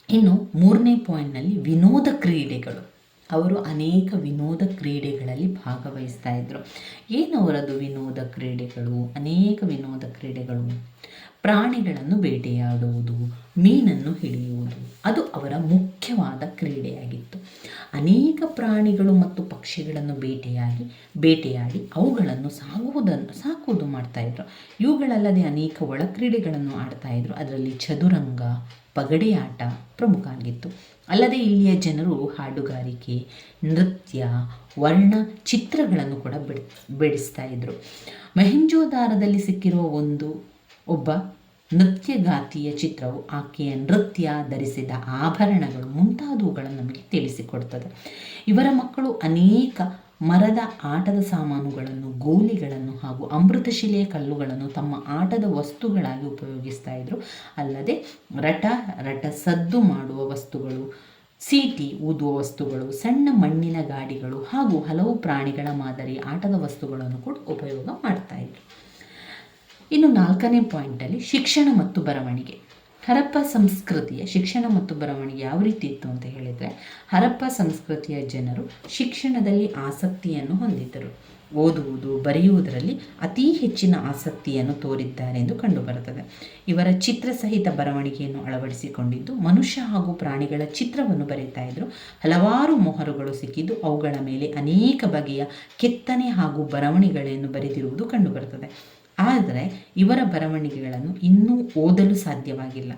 ಇನ್ನು 3ನೇ ಪಾಯಿಂಟ್ನಲ್ಲಿ ವಿನೋದ ಕ್ರೀಡೆಗಳು. ಅವರು ಅನೇಕ ವಿನೋದ ಕ್ರೀಡೆಗಳಲ್ಲಿ ಭಾಗವಹಿಸ್ತಾ ಇದ್ರು. ಏನವರದು ವಿನೋದ ಕ್ರೀಡೆಗಳು? ಅನೇಕ ವಿನೋದ ಕ್ರೀಡೆಗಳು. ಪ್ರಾಣಿಗಳನ್ನು ಬೇಟೆಯಾಡುವುದು, ಮೀನನ್ನು ಹಿಡಿಯುವುದು, ಅದು ಅವರ ಮುಖ್ಯವಾದ ಕ್ರೀಡೆಯಾಗಿತ್ತು. ಅನೇಕ ಪ್ರಾಣಿಗಳು ಮತ್ತು ಪಕ್ಷಿಗಳನ್ನು ಬೇಟೆಯಾಡಿ ಅವುಗಳನ್ನು ಸಾಕುವುದು ಮಾಡ್ತಾಯಿದ್ರು. ಇವುಗಳಲ್ಲದೆ ಅನೇಕ ಒಳ ಕ್ರೀಡೆಗಳನ್ನು ಆಡ್ತಾಯಿದ್ರು. ಅದರಲ್ಲಿ ಚದುರಂಗ, ಪಗಡೆ ಆಟ ಪ್ರಮುಖ ಆಗಿತ್ತು. ಅಲ್ಲದೆ ಇಲ್ಲಿಯ ಜನರು ಹಾಡುಗಾರಿಕೆ, ನೃತ್ಯ, ವರ್ಣ ಚಿತ್ರಗಳನ್ನು ಕೂಡ ಬಿಡಿಸ್ತಾ ಇದ್ರು. ಮೊಹೆಂಜೋದಾರದಲ್ಲಿ ಸಿಕ್ಕಿರುವ ಒಬ್ಬ ನೃತ್ಯಗಾತಿಯ ಚಿತ್ರವು ಆಕೆಯ ನೃತ್ಯ, ಧರಿಸಿದ ಆಭರಣಗಳು ಮುಂತಾದವುಗಳನ್ನು ನಮಗೆ ತಿಳಿಸಿಕೊಡ್ತದೆ. ಇವರ ಮಕ್ಕಳು ಅನೇಕ ಮರದ ಆಟದ ಸಾಮಾನುಗಳನ್ನು, ಗೋಲಿಗಳನ್ನು ಹಾಗೂ ಅಮೃತಶಿಲೆಯ ಕಲ್ಲುಗಳನ್ನು ತಮ್ಮ ಆಟದ ವಸ್ತುಗಳಾಗಿ ಉಪಯೋಗಿಸ್ತಾ ಇದ್ರು. ಅಲ್ಲದೆ ರಟ ಸದ್ದು ಮಾಡುವ ವಸ್ತುಗಳು, ಸೀಟಿ ಊದುವ ವಸ್ತುಗಳು, ಸಣ್ಣ ಮಣ್ಣಿನ ಗಾಡಿಗಳು ಹಾಗೂ ಹಲವು ಪ್ರಾಣಿಗಳ ಮಾದರಿ ಆಟದ ವಸ್ತುಗಳನ್ನು ಕೂಡ ಉಪಯೋಗ ಮಾಡ್ತಾ ಇದ್ರು. ಇನ್ನು 4ನೇ ಪಾಯಿಂಟಲ್ಲಿ ಶಿಕ್ಷಣ ಮತ್ತು ಬರವಣಿಗೆ. ಹರಪ್ಪ ಸಂಸ್ಕೃತಿಯ ಶಿಕ್ಷಣ ಮತ್ತು ಬರವಣಿಗೆ ಯಾವ ರೀತಿ ಇತ್ತು ಅಂತ ಹೇಳಿದರೆ, ಹರಪ್ಪ ಸಂಸ್ಕೃತಿಯ ಜನರು ಶಿಕ್ಷಣದಲ್ಲಿ ಆಸಕ್ತಿಯನ್ನು ಹೊಂದಿದ್ದರು. ಓದುವುದು, ಬರೆಯುವುದರಲ್ಲಿ ಅತೀ ಹೆಚ್ಚಿನ ಆಸಕ್ತಿಯನ್ನು ತೋರಿದ್ದಾರೆ ಎಂದು ಕಂಡುಬರುತ್ತದೆ. ಇವರ ಚಿತ್ರಸಹಿತ ಬರವಣಿಗೆಯನ್ನು ಅಳವಡಿಸಿಕೊಂಡಿದ್ದು ಮನುಷ್ಯ ಹಾಗೂ ಪ್ರಾಣಿಗಳ ಚಿತ್ರವನ್ನು ಬರೀತಾ ಇದ್ರು. ಹಲವಾರು ಮೊಹರುಗಳು ಸಿಕ್ಕಿದ್ದು ಅವುಗಳ ಮೇಲೆ ಅನೇಕ ಬಗೆಯ ಕೆತ್ತನೆ ಹಾಗೂ ಬರವಣಿಗೆಗಳನ್ನು ಬರೆದಿರುವುದು ಕಂಡುಬರುತ್ತದೆ. ಆದರೆ ಇವರ ಬರವಣಿಗೆಗಳನ್ನು ಇನ್ನೂ ಓದಲು ಸಾಧ್ಯವಾಗಿಲ್ಲ.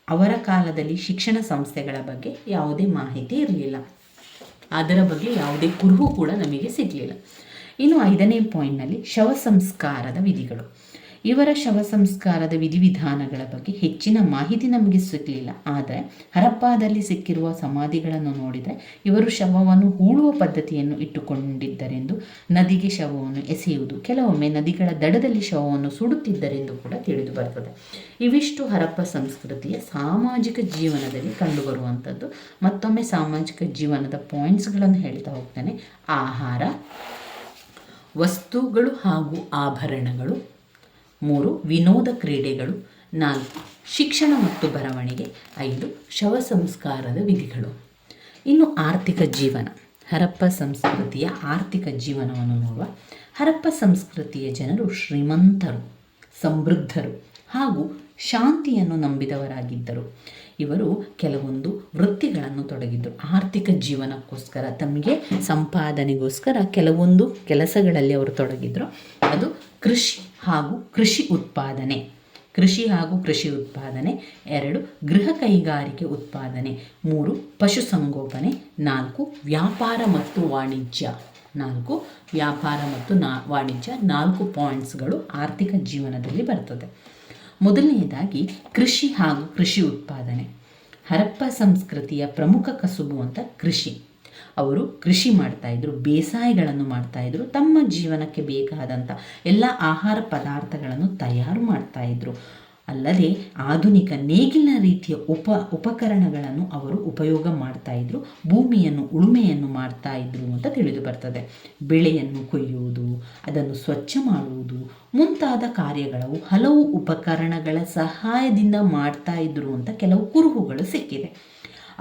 ಅವರ ಕಾಲದಲ್ಲಿ ಶಿಕ್ಷಣ ಸಂಸ್ಥೆಗಳ ಬಗ್ಗೆ ಯಾವುದೇ ಮಾಹಿತಿ ಇರಲಿಲ್ಲ. ಅದರ ಬಗ್ಗೆ ಯಾವುದೇ ಕುರುಹು ಕೂಡ ನಮಗೆ ಸಿಗಲಿಲ್ಲ. ಇನ್ನು 5ನೇ ಪಾಯಿಂಟ್ನಲ್ಲಿ ಶವ ಸಂಸ್ಕಾರದ ವಿಧಿಗಳು. ಇವರ ಶವ ಸಂಸ್ಕಾರದ ವಿಧಿವಿಧಾನಗಳ ಬಗ್ಗೆ ಹೆಚ್ಚಿನ ಮಾಹಿತಿ ನಮಗೆ ಸಿಗಲಿಲ್ಲ. ಆದರೆ ಹರಪ್ಪಾದಲ್ಲಿ ಸಿಕ್ಕಿರುವ ಸಮಾಧಿಗಳನ್ನು ನೋಡಿದರೆ ಇವರು ಶವವನ್ನು ಹೂಳುವ ಪದ್ಧತಿಯನ್ನು ಇಟ್ಟುಕೊಂಡಿದ್ದರೆಂದು, ನದಿಗೆ ಶವವನ್ನು ಎಸೆಯುವುದು, ಕೆಲವೊಮ್ಮೆ ನದಿಗಳ ದಡದಲ್ಲಿ ಶವವನ್ನು ಸುಡುತ್ತಿದ್ದರೆಂದು ಕೂಡ ತಿಳಿದು ಬರುತ್ತದೆ. ಇವಿಷ್ಟು ಹರಪ್ಪ ಸಂಸ್ಕೃತಿಯ ಸಾಮಾಜಿಕ ಜೀವನದಲ್ಲಿ ಕಂಡುಬರುವಂಥದ್ದು. ಮತ್ತೊಮ್ಮೆ ಸಾಮಾಜಿಕ ಜೀವನದ ಪಾಯಿಂಟ್ಸ್ಗಳನ್ನು ಹೇಳ್ತಾ ಹೋಗ್ತಾನೆ. ಆಹಾರ, ವಸ್ತುಗಳು ಹಾಗೂ ಆಭರಣಗಳು. 3 ವಿನೋದ ಕ್ರೀಡೆಗಳು. 4 ಶಿಕ್ಷಣ ಮತ್ತು ಬರವಣಿಗೆ. 5 ಶವ ಸಂಸ್ಕಾರದ ವಿಧಿಗಳು. ಇನ್ನು ಆರ್ಥಿಕ ಜೀವನ, ಹರಪ್ಪ ಸಂಸ್ಕೃತಿಯ ಆರ್ಥಿಕ ಜೀವನವನ್ನು ನೋಡುವ. ಹರಪ್ಪ ಸಂಸ್ಕೃತಿಯ ಜನರು ಶ್ರೀಮಂತರು, ಸಮೃದ್ಧರು ಹಾಗೂ ಶಾಂತಿಯನ್ನು ನಂಬಿದವರಾಗಿದ್ದರು. ಇವರು ಕೆಲವೊಂದು ವೃತ್ತಿಗಳನ್ನು ತೊಡಗಿದ್ದರು. ಆರ್ಥಿಕ ಜೀವನಕ್ಕೋಸ್ಕರ, ತಮಗೆ ಸಂಪಾದನೆಗೋಸ್ಕರ ಕೆಲವೊಂದು ಕೆಲಸಗಳಲ್ಲಿ ಅವರು ತೊಡಗಿದ್ರು. ಅದು ಕೃಷಿ ಹಾಗೂ ಕೃಷಿ ಉತ್ಪಾದನೆ. 2 ಗೃಹ ಕೈಗಾರಿಕೆ ಉತ್ಪಾದನೆ. 3 ಪಶುಸಂಗೋಪನೆ. 4 ವ್ಯಾಪಾರ ಮತ್ತು ವಾಣಿಜ್ಯ. 4 ಪಾಯಿಂಟ್ಸ್ಗಳು ಆರ್ಥಿಕ ಜೀವನದಲ್ಲಿ ಬರ್ತದೆ. ಮೊದಲನೆಯದಾಗಿ ಕೃಷಿ ಹಾಗೂ ಕೃಷಿ ಉತ್ಪಾದನೆ. ಹರಪ್ಪ ಸಂಸ್ಕೃತಿಯ ಪ್ರಮುಖ ಕಸುಬು ಅಂತ ಕೃಷಿ. ಅವರು ಕೃಷಿ ಮಾಡ್ತಾಯಿದ್ರು, ಬೇಸಾಯಗಳನ್ನು ಮಾಡ್ತಾಯಿದ್ರು, ತಮ್ಮ ಜೀವನಕ್ಕೆ ಬೇಕಾದಂಥ ಎಲ್ಲ ಆಹಾರ ಪದಾರ್ಥಗಳನ್ನು ತಯಾರು ಮಾಡ್ತಾಯಿದ್ರು. ಅಲ್ಲದೆ ಆಧುನಿಕ ನೇಗಿಲಿನ ರೀತಿಯ ಉಪಕರಣಗಳನ್ನು ಅವರು ಉಪಯೋಗ ಮಾಡ್ತಾಯಿದ್ರು. ಭೂಮಿಯನ್ನು ಉಳುಮೆಯನ್ನು ಮಾಡ್ತಾಯಿದ್ರು ಅಂತ ತಿಳಿದು ಬರ್ತದೆ. ಬೆಳೆಯನ್ನು ಕೊಯ್ಯುವುದು, ಅದನ್ನು ಸ್ವಚ್ಛ ಮಾಡುವುದು ಮುಂತಾದ ಕಾರ್ಯಗಳು ಹಲವು ಉಪಕರಣಗಳ ಸಹಾಯದಿಂದ ಮಾಡ್ತಾಯಿದ್ರು ಅಂತ ಕೆಲವು ಕುರುಹುಗಳು ಸಿಕ್ಕಿದೆ.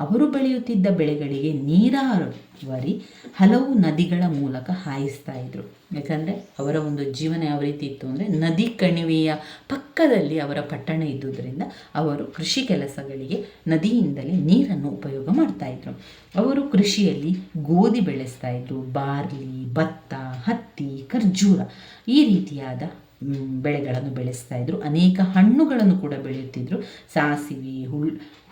ಅವರು ಬೆಳೆಯುತ್ತಿದ್ದ ಬೆಳೆಗಳಿಗೆ ನೀರಾವರಿ ಹಲವು ನದಿಗಳ ಮೂಲಕ ಹಾಯಿಸ್ತಾ ಇದ್ರು. ಯಾಕಂದರೆ ಅವರ ಒಂದು ಜೀವನ ಯಾವ ರೀತಿ ಇತ್ತು ಅಂದರೆ, ನದಿ ಕಣಿವೆಯ ಪಕ್ಕದಲ್ಲಿ ಅವರ ಪಟ್ಟಣ ಇದ್ದುದರಿಂದ ಅವರು ಕೃಷಿ ಕೆಲಸಗಳಿಗೆ ನದಿಯಿಂದಲೇ ನೀರನ್ನು ಉಪಯೋಗ ಮಾಡ್ತಾಯಿದ್ರು. ಅವರು ಕೃಷಿಯಲ್ಲಿ ಗೋಧಿ ಬೆಳೆಸ್ತಾ ಇದ್ರು, ಬಾರ್ಲಿ, ಭತ್ತ, ಹತ್ತಿ, ಖರ್ಜೂರ ಈ ರೀತಿಯಾದ ಬೆಳೆಗಳನ್ನು ಬೆಳೆಸ್ತಾ ಇದ್ರು. ಅನೇಕ ಹಣ್ಣುಗಳನ್ನು ಕೂಡ ಬೆಳೆಯುತ್ತಿದ್ದರು. ಸಾಸಿವೆ,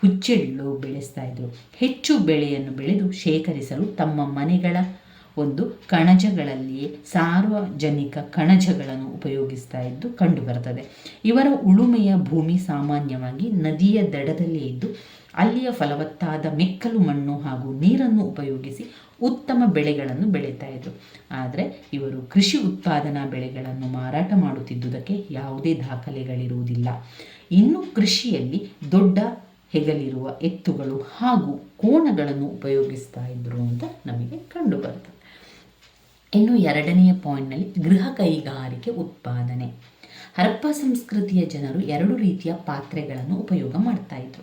ಹುಚ್ಚೆಳ್ಳು ಬೆಳೆಸ್ತಾ ಇದ್ರು. ಹೆಚ್ಚು ಬೆಳೆಯನ್ನು ಬೆಳೆದು ಶೇಖರಿಸಲು ತಮ್ಮ ಮನೆಗಳ ಒಂದು ಕಣಜಗಳಲ್ಲಿಯೇ ಸಾರ್ವಜನಿಕ ಕಣಜಗಳನ್ನು ಉಪಯೋಗಿಸ್ತಾ ಇದ್ದು ಕಂಡುಬರ್ತದೆ. ಇವರ ಉಳುಮೆಯ ಭೂಮಿ ಸಾಮಾನ್ಯವಾಗಿ ನದಿಯ ದಡದಲ್ಲೇ ಇದ್ದು ಅಲ್ಲಿಯ ಫಲವತ್ತಾದ ಮೆಕ್ಕಲು ಮಣ್ಣು ಹಾಗೂ ನೀರನ್ನು ಉಪಯೋಗಿಸಿ ಉತ್ತಮ ಬೆಳೆಗಳನ್ನು ಬೆಳೀತಾ ಇದ್ರು. ಆದರೆ ಇವರು ಕೃಷಿ ಉತ್ಪಾದನಾ ಬೆಳೆಗಳನ್ನು ಮಾರಾಟ ಮಾಡುತ್ತಿದ್ದುದಕ್ಕೆ ಯಾವುದೇ ದಾಖಲೆಗಳಿರುವುದಿಲ್ಲ. ಇನ್ನು ಕೃಷಿಯಲ್ಲಿ ದೊಡ್ಡ ಹೆಗಲಿರುವ ಎತ್ತುಗಳು ಹಾಗೂ ಕೋಣಗಳನ್ನು ಉಪಯೋಗಿಸ್ತಾ ಇದ್ರು ಅಂತ ನಮಗೆ ಕಂಡು ಬರ್ತದೆ. ಇನ್ನು 2ನೆಯ ಪಾಯಿಂಟ್ನಲ್ಲಿ ಗೃಹ ಕೈಗಾರಿಕೆ ಉತ್ಪಾದನೆ. ಹರಪ್ಪ ಸಂಸ್ಕೃತಿಯ ಜನರು 2 ರೀತಿಯ ಪಾತ್ರೆಗಳನ್ನು ಉಪಯೋಗ ಮಾಡ್ತಾ ಇದ್ರು.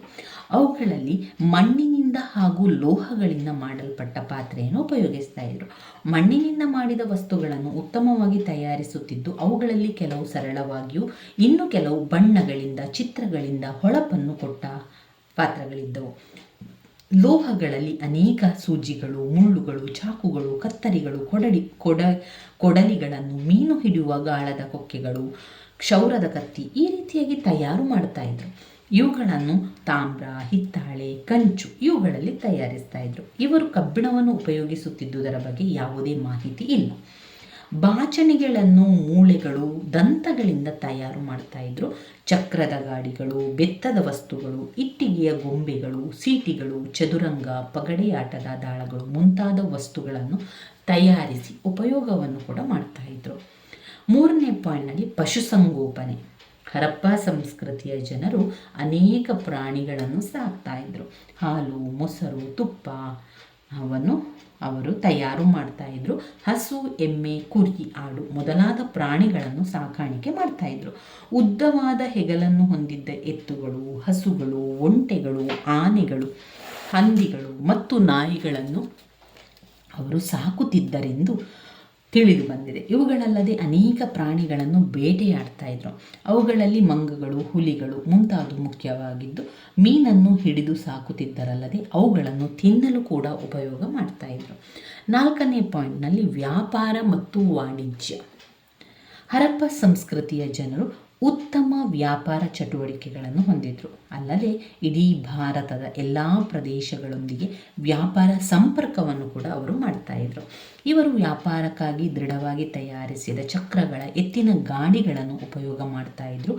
ಅವುಗಳಲ್ಲಿ ಮಣ್ಣಿನಿಂದ ಹಾಗೂ ಲೋಹಗಳಿಂದ ಮಾಡಲ್ಪಟ್ಟ ಪಾತ್ರೆಯನ್ನು ಉಪಯೋಗಿಸ್ತಾ ಇದ್ರು. ಮಣ್ಣಿನಿಂದ ಮಾಡಿದ ವಸ್ತುಗಳನ್ನು ಉತ್ತಮವಾಗಿ ತಯಾರಿಸುತ್ತಿದ್ದು ಅವುಗಳಲ್ಲಿ ಕೆಲವು ಸರಳವಾಗಿಯೂ ಇನ್ನು ಕೆಲವು ಬಣ್ಣಗಳಿಂದ, ಚಿತ್ರಗಳಿಂದ ಹೊಳಪನ್ನು ಕೊಟ್ಟ ಪಾತ್ರಗಳಿದ್ದವು. ಲೋಹಗಳಲ್ಲಿ ಅನೇಕ ಸೂಜಿಗಳು, ಮುಳ್ಳುಗಳು, ಚಾಕುಗಳು, ಕತ್ತರಿಗಳು, ಕೊಡಲಿಗಳನ್ನು, ಮೀನು ಹಿಡಿಯುವ ಗಾಳದ ಕೊಕ್ಕೆಗಳು, ಕ್ಷೌರದ ಕತ್ತಿ ಈ ರೀತಿಯಾಗಿ ತಯಾರು ಮಾಡ್ತಾ ಇದ್ರು. ಇವುಗಳನ್ನು ತಾಮ್ರ, ಹಿತ್ತಾಳೆ, ಕಂಚು ಇವುಗಳಲ್ಲಿ ತಯಾರಿಸ್ತಾ ಇದ್ರು. ಇವರು ಕಬ್ಬಿಣವನ್ನು ಉಪಯೋಗಿಸುತ್ತಿದ್ದುದರ ಬಗ್ಗೆ ಯಾವುದೇ ಮಾಹಿತಿ ಇಲ್ಲ. ಬಾಚಣಿಗೆಗಳನ್ನು ಮೂಳೆಗಳು, ದಂತಗಳಿಂದ ತಯಾರು ಮಾಡ್ತಾ ಇದ್ರು. ಚಕ್ರದ ಗಾಡಿಗಳು, ಬೆತ್ತದ ವಸ್ತುಗಳು, ಇಟ್ಟಿಗೆಯ ಗೊಂಬೆಗಳು, ಸೀಟಿಗಳು, ಚದುರಂಗ, ಪಗಡೆಯಾಟದ ದಾಳಗಳು ಮುಂತಾದ ವಸ್ತುಗಳನ್ನು ತಯಾರಿಸಿ ಉಪಯೋಗವನ್ನು ಕೂಡ ಮಾಡ್ತಾ ಇದ್ರು. 3ನೇ ಪಾಯಿಂಟ್ನಲ್ಲಿ ಪಶುಸಂಗೋಪನೆ. ಹರಪ್ಪ ಸಂಸ್ಕೃತಿಯ ಜನರು ಅನೇಕ ಪ್ರಾಣಿಗಳನ್ನು ಸಾಕ್ತಾ ಇದ್ರು. ಹಾಲು, ಮೊಸರು, ತುಪ್ಪ ಅವನ್ನು ಅವರು ತಯಾರು ಮಾಡ್ತಾ ಇದ್ರು. ಹಸು, ಎಮ್ಮೆ, ಕುರಿ, ಆಡು ಮೊದಲಾದ ಪ್ರಾಣಿಗಳನ್ನು ಸಾಕಾಣಿಕೆ ಮಾಡ್ತಾ ಇದ್ರು. ಉದ್ದವಾದ ಹೆಗಲನ್ನು ಹೊಂದಿದ್ದ ಎತ್ತುಗಳು, ಹಸುಗಳು, ಒಂಟೆಗಳು, ಆನೆಗಳು, ಹಂದಿಗಳು ಮತ್ತು ನಾಯಿಗಳನ್ನು ಅವರು ಸಾಕುತ್ತಿದ್ದರೆಂದು ತಿಳಿದು ಬಂದಿದೆ. ಇವುಗಳಲ್ಲದೆ ಅನೇಕ ಪ್ರಾಣಿಗಳನ್ನು ಬೇಟೆಯಾಡ್ತಾ ಇದ್ರು. ಅವುಗಳಲ್ಲಿ ಮಂಗಗಳು, ಹುಲಿಗಳು ಮುಂತಾದ ಮುಖ್ಯವಾಗಿದ್ದು ಮೀನನ್ನು ಹಿಡಿದು ಸಾಕುತ್ತಿದ್ದರಲ್ಲದೆ ಅವುಗಳನ್ನು ತಿನ್ನಲು ಕೂಡ ಉಪಯೋಗ ಮಾಡ್ತಾ ಇದ್ರು. 4ನೇ ಪಾಯಿಂಟ್ನಲ್ಲಿ ವ್ಯಾಪಾರ ಮತ್ತು ವಾಣಿಜ್ಯ. ಹರಪ್ಪ ಸಂಸ್ಕೃತಿಯ ಜನರು ಉತ್ತಮ ವ್ಯಾಪಾರ ಚಟುವಟಿಕೆಗಳನ್ನು ಹೊಂದಿದ್ರು. ಅಲ್ಲದೆ ಇಡೀ ಭಾರತದ ಎಲ್ಲ ಪ್ರದೇಶಗಳೊಂದಿಗೆ ವ್ಯಾಪಾರ ಸಂಪರ್ಕವನ್ನು ಕೂಡ ಅವರು ಮಾಡ್ತಾ ಇದ್ರು. ಇವರು ವ್ಯಾಪಾರಕ್ಕಾಗಿ ದೃಢವಾಗಿ ತಯಾರಿಸಿದ ಚಕ್ರಗಳ ಎತ್ತಿನ ಗಾಡಿಗಳನ್ನು ಉಪಯೋಗ ಮಾಡ್ತಾ ಇದ್ರು.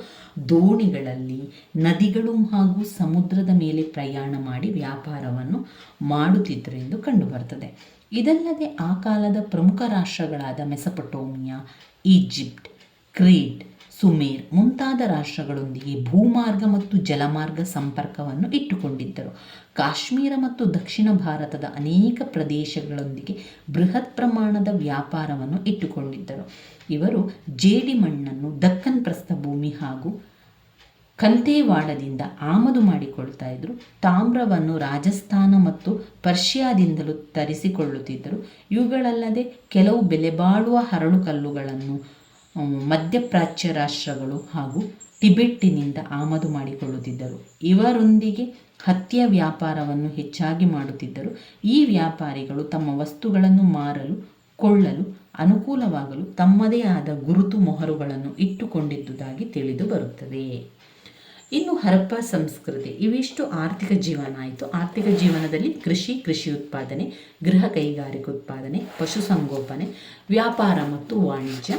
ದೋಣಿಗಳಲ್ಲಿ ನದಿಗಳು ಹಾಗೂ ಸಮುದ್ರದ ಮೇಲೆ ಪ್ರಯಾಣ ಮಾಡಿ ವ್ಯಾಪಾರವನ್ನು ಮಾಡುತ್ತಿದ್ದರು ಎಂದು ಕಂಡುಬರ್ತದೆ. ಇದಲ್ಲದೆ ಆ ಕಾಲದ ಪ್ರಮುಖ ರಾಷ್ಟ್ರಗಳಾದ ಮೆಸೊಪೊಟೇಮಿಯಾ, ಈಜಿಪ್ಟ್, ಕ್ರೀಟ್, ಸುಮೇರ್ ಮುಂತಾದ ರಾಷ್ಟ್ರಗಳೊಂದಿಗೆ ಭೂಮಾರ್ಗ ಮತ್ತು ಜಲಮಾರ್ಗ ಸಂಪರ್ಕವನ್ನು ಇಟ್ಟುಕೊಂಡಿದ್ದರು. ಕಾಶ್ಮೀರ ಮತ್ತು ದಕ್ಷಿಣ ಭಾರತದ ಅನೇಕ ಪ್ರದೇಶಗಳೊಂದಿಗೆ ಬೃಹತ್ ಪ್ರಮಾಣದ ವ್ಯಾಪಾರವನ್ನು ಇಟ್ಟುಕೊಂಡಿದ್ದರು. ಇವರು ಜೇಡಿಮಣ್ಣನ್ನು, ದಕ್ಕನ್ ಪ್ರಸ್ಥಭೂಮಿ ಹಾಗೂ ಕಂತೇವಾಡದಿಂದ ಆಮದು ಮಾಡಿಕೊಳ್ತಾ ಇದ್ದರು. ತಾಮ್ರವನ್ನು ರಾಜಸ್ಥಾನ ಮತ್ತು ಪರ್ಷಿಯಾದಿಂದಲೂ ತರಿಸಿಕೊಳ್ಳುತ್ತಿದ್ದರು. ಇವುಗಳಲ್ಲದೆ ಕೆಲವು ಬೆಲೆಬಾಳುವ ಹರಳುಕಲ್ಲುಗಳನ್ನು ಮಧ್ಯಪ್ರಾಚ್ಯ ರಾಷ್ಟ್ರಗಳು ಹಾಗೂ ಟಿಬೆಟ್ಟಿನಿಂದ ಆಮದು ಮಾಡಿಕೊಳ್ಳುತ್ತಿದ್ದರು. ಇವರೊಂದಿಗೆ ಹತ್ತಿಯ ವ್ಯಾಪಾರವನ್ನು ಹೆಚ್ಚಾಗಿ ಮಾಡುತ್ತಿದ್ದರು. ಈ ವ್ಯಾಪಾರಿಗಳು ತಮ್ಮ ವಸ್ತುಗಳನ್ನು ಮಾರಲು ಕೊಳ್ಳಲು ಅನುಕೂಲವಾಗಲು ತಮ್ಮದೇ ಆದ ಗುರುತು ಮೊಹರುಗಳನ್ನು ಇಟ್ಟುಕೊಂಡಿದ್ದುದಾಗಿ ತಿಳಿದು ಬರುತ್ತದೆ. ಇನ್ನು ಹರಪ್ಪ ಸಂಸ್ಕೃತಿ, ಇವಿಷ್ಟು ಆರ್ಥಿಕ ಜೀವನ ಆಯಿತು. ಆರ್ಥಿಕ ಜೀವನದಲ್ಲಿ ಕೃಷಿ ಉತ್ಪಾದನೆ, ಗೃಹ ಕೈಗಾರಿಕೆ ಉತ್ಪಾದನೆ, ಪಶುಸಂಗೋಪನೆ, ವ್ಯಾಪಾರ ಮತ್ತು ವಾಣಿಜ್ಯ.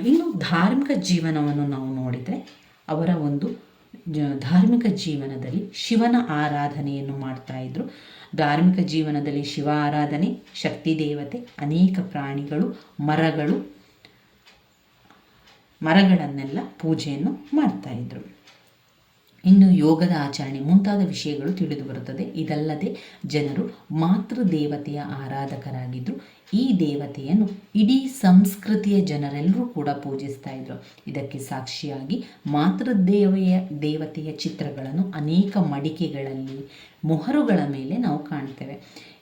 ಇನ್ನು ಧಾರ್ಮಿಕ ಜೀವನವನ್ನು ನಾವು ನೋಡಿದರೆ ಅವರ ಒಂದು ಧಾರ್ಮಿಕ ಜೀವನದಲ್ಲಿ ಶಿವನ ಆರಾಧನೆಯನ್ನು ಮಾಡ್ತಾ ಇದ್ರು. ಧಾರ್ಮಿಕ ಜೀವನದಲ್ಲಿ ಶಿವ ಆರಾಧನೆ, ಶಕ್ತಿ ದೇವತೆ, ಅನೇಕ ಪ್ರಾಣಿಗಳು, ಮರಗಳನ್ನೆಲ್ಲ ಪೂಜೆಯನ್ನು ಮಾಡ್ತಾ ಇದ್ರು. ಇನ್ನು ಯೋಗದ ಆಚರಣೆ ಮುಂತಾದ ವಿಷಯಗಳು ತಿಳಿದು ಬರುತ್ತದೆ. ಇದಲ್ಲದೆ ಜನರು ಮಾತೃದೇವತೆಯ ಆರಾಧಕರಾಗಿದ್ದರು. ಈ ದೇವತೆಯನ್ನು ಇಡೀ ಸಂಸ್ಕೃತಿಯ ಜನರೆಲ್ಲರೂ ಕೂಡ ಪೂಜಿಸ್ತಾ ಇದ್ರು. ಇದಕ್ಕೆ ಸಾಕ್ಷಿಯಾಗಿ ದೇವತೆಯ ಚಿತ್ರಗಳನ್ನು ಅನೇಕ ಮಡಿಕೆಗಳಲ್ಲಿ, ಮೊಹರುಗಳ ಮೇಲೆ ನಾವು ಕಾಣ್ತೇವೆ.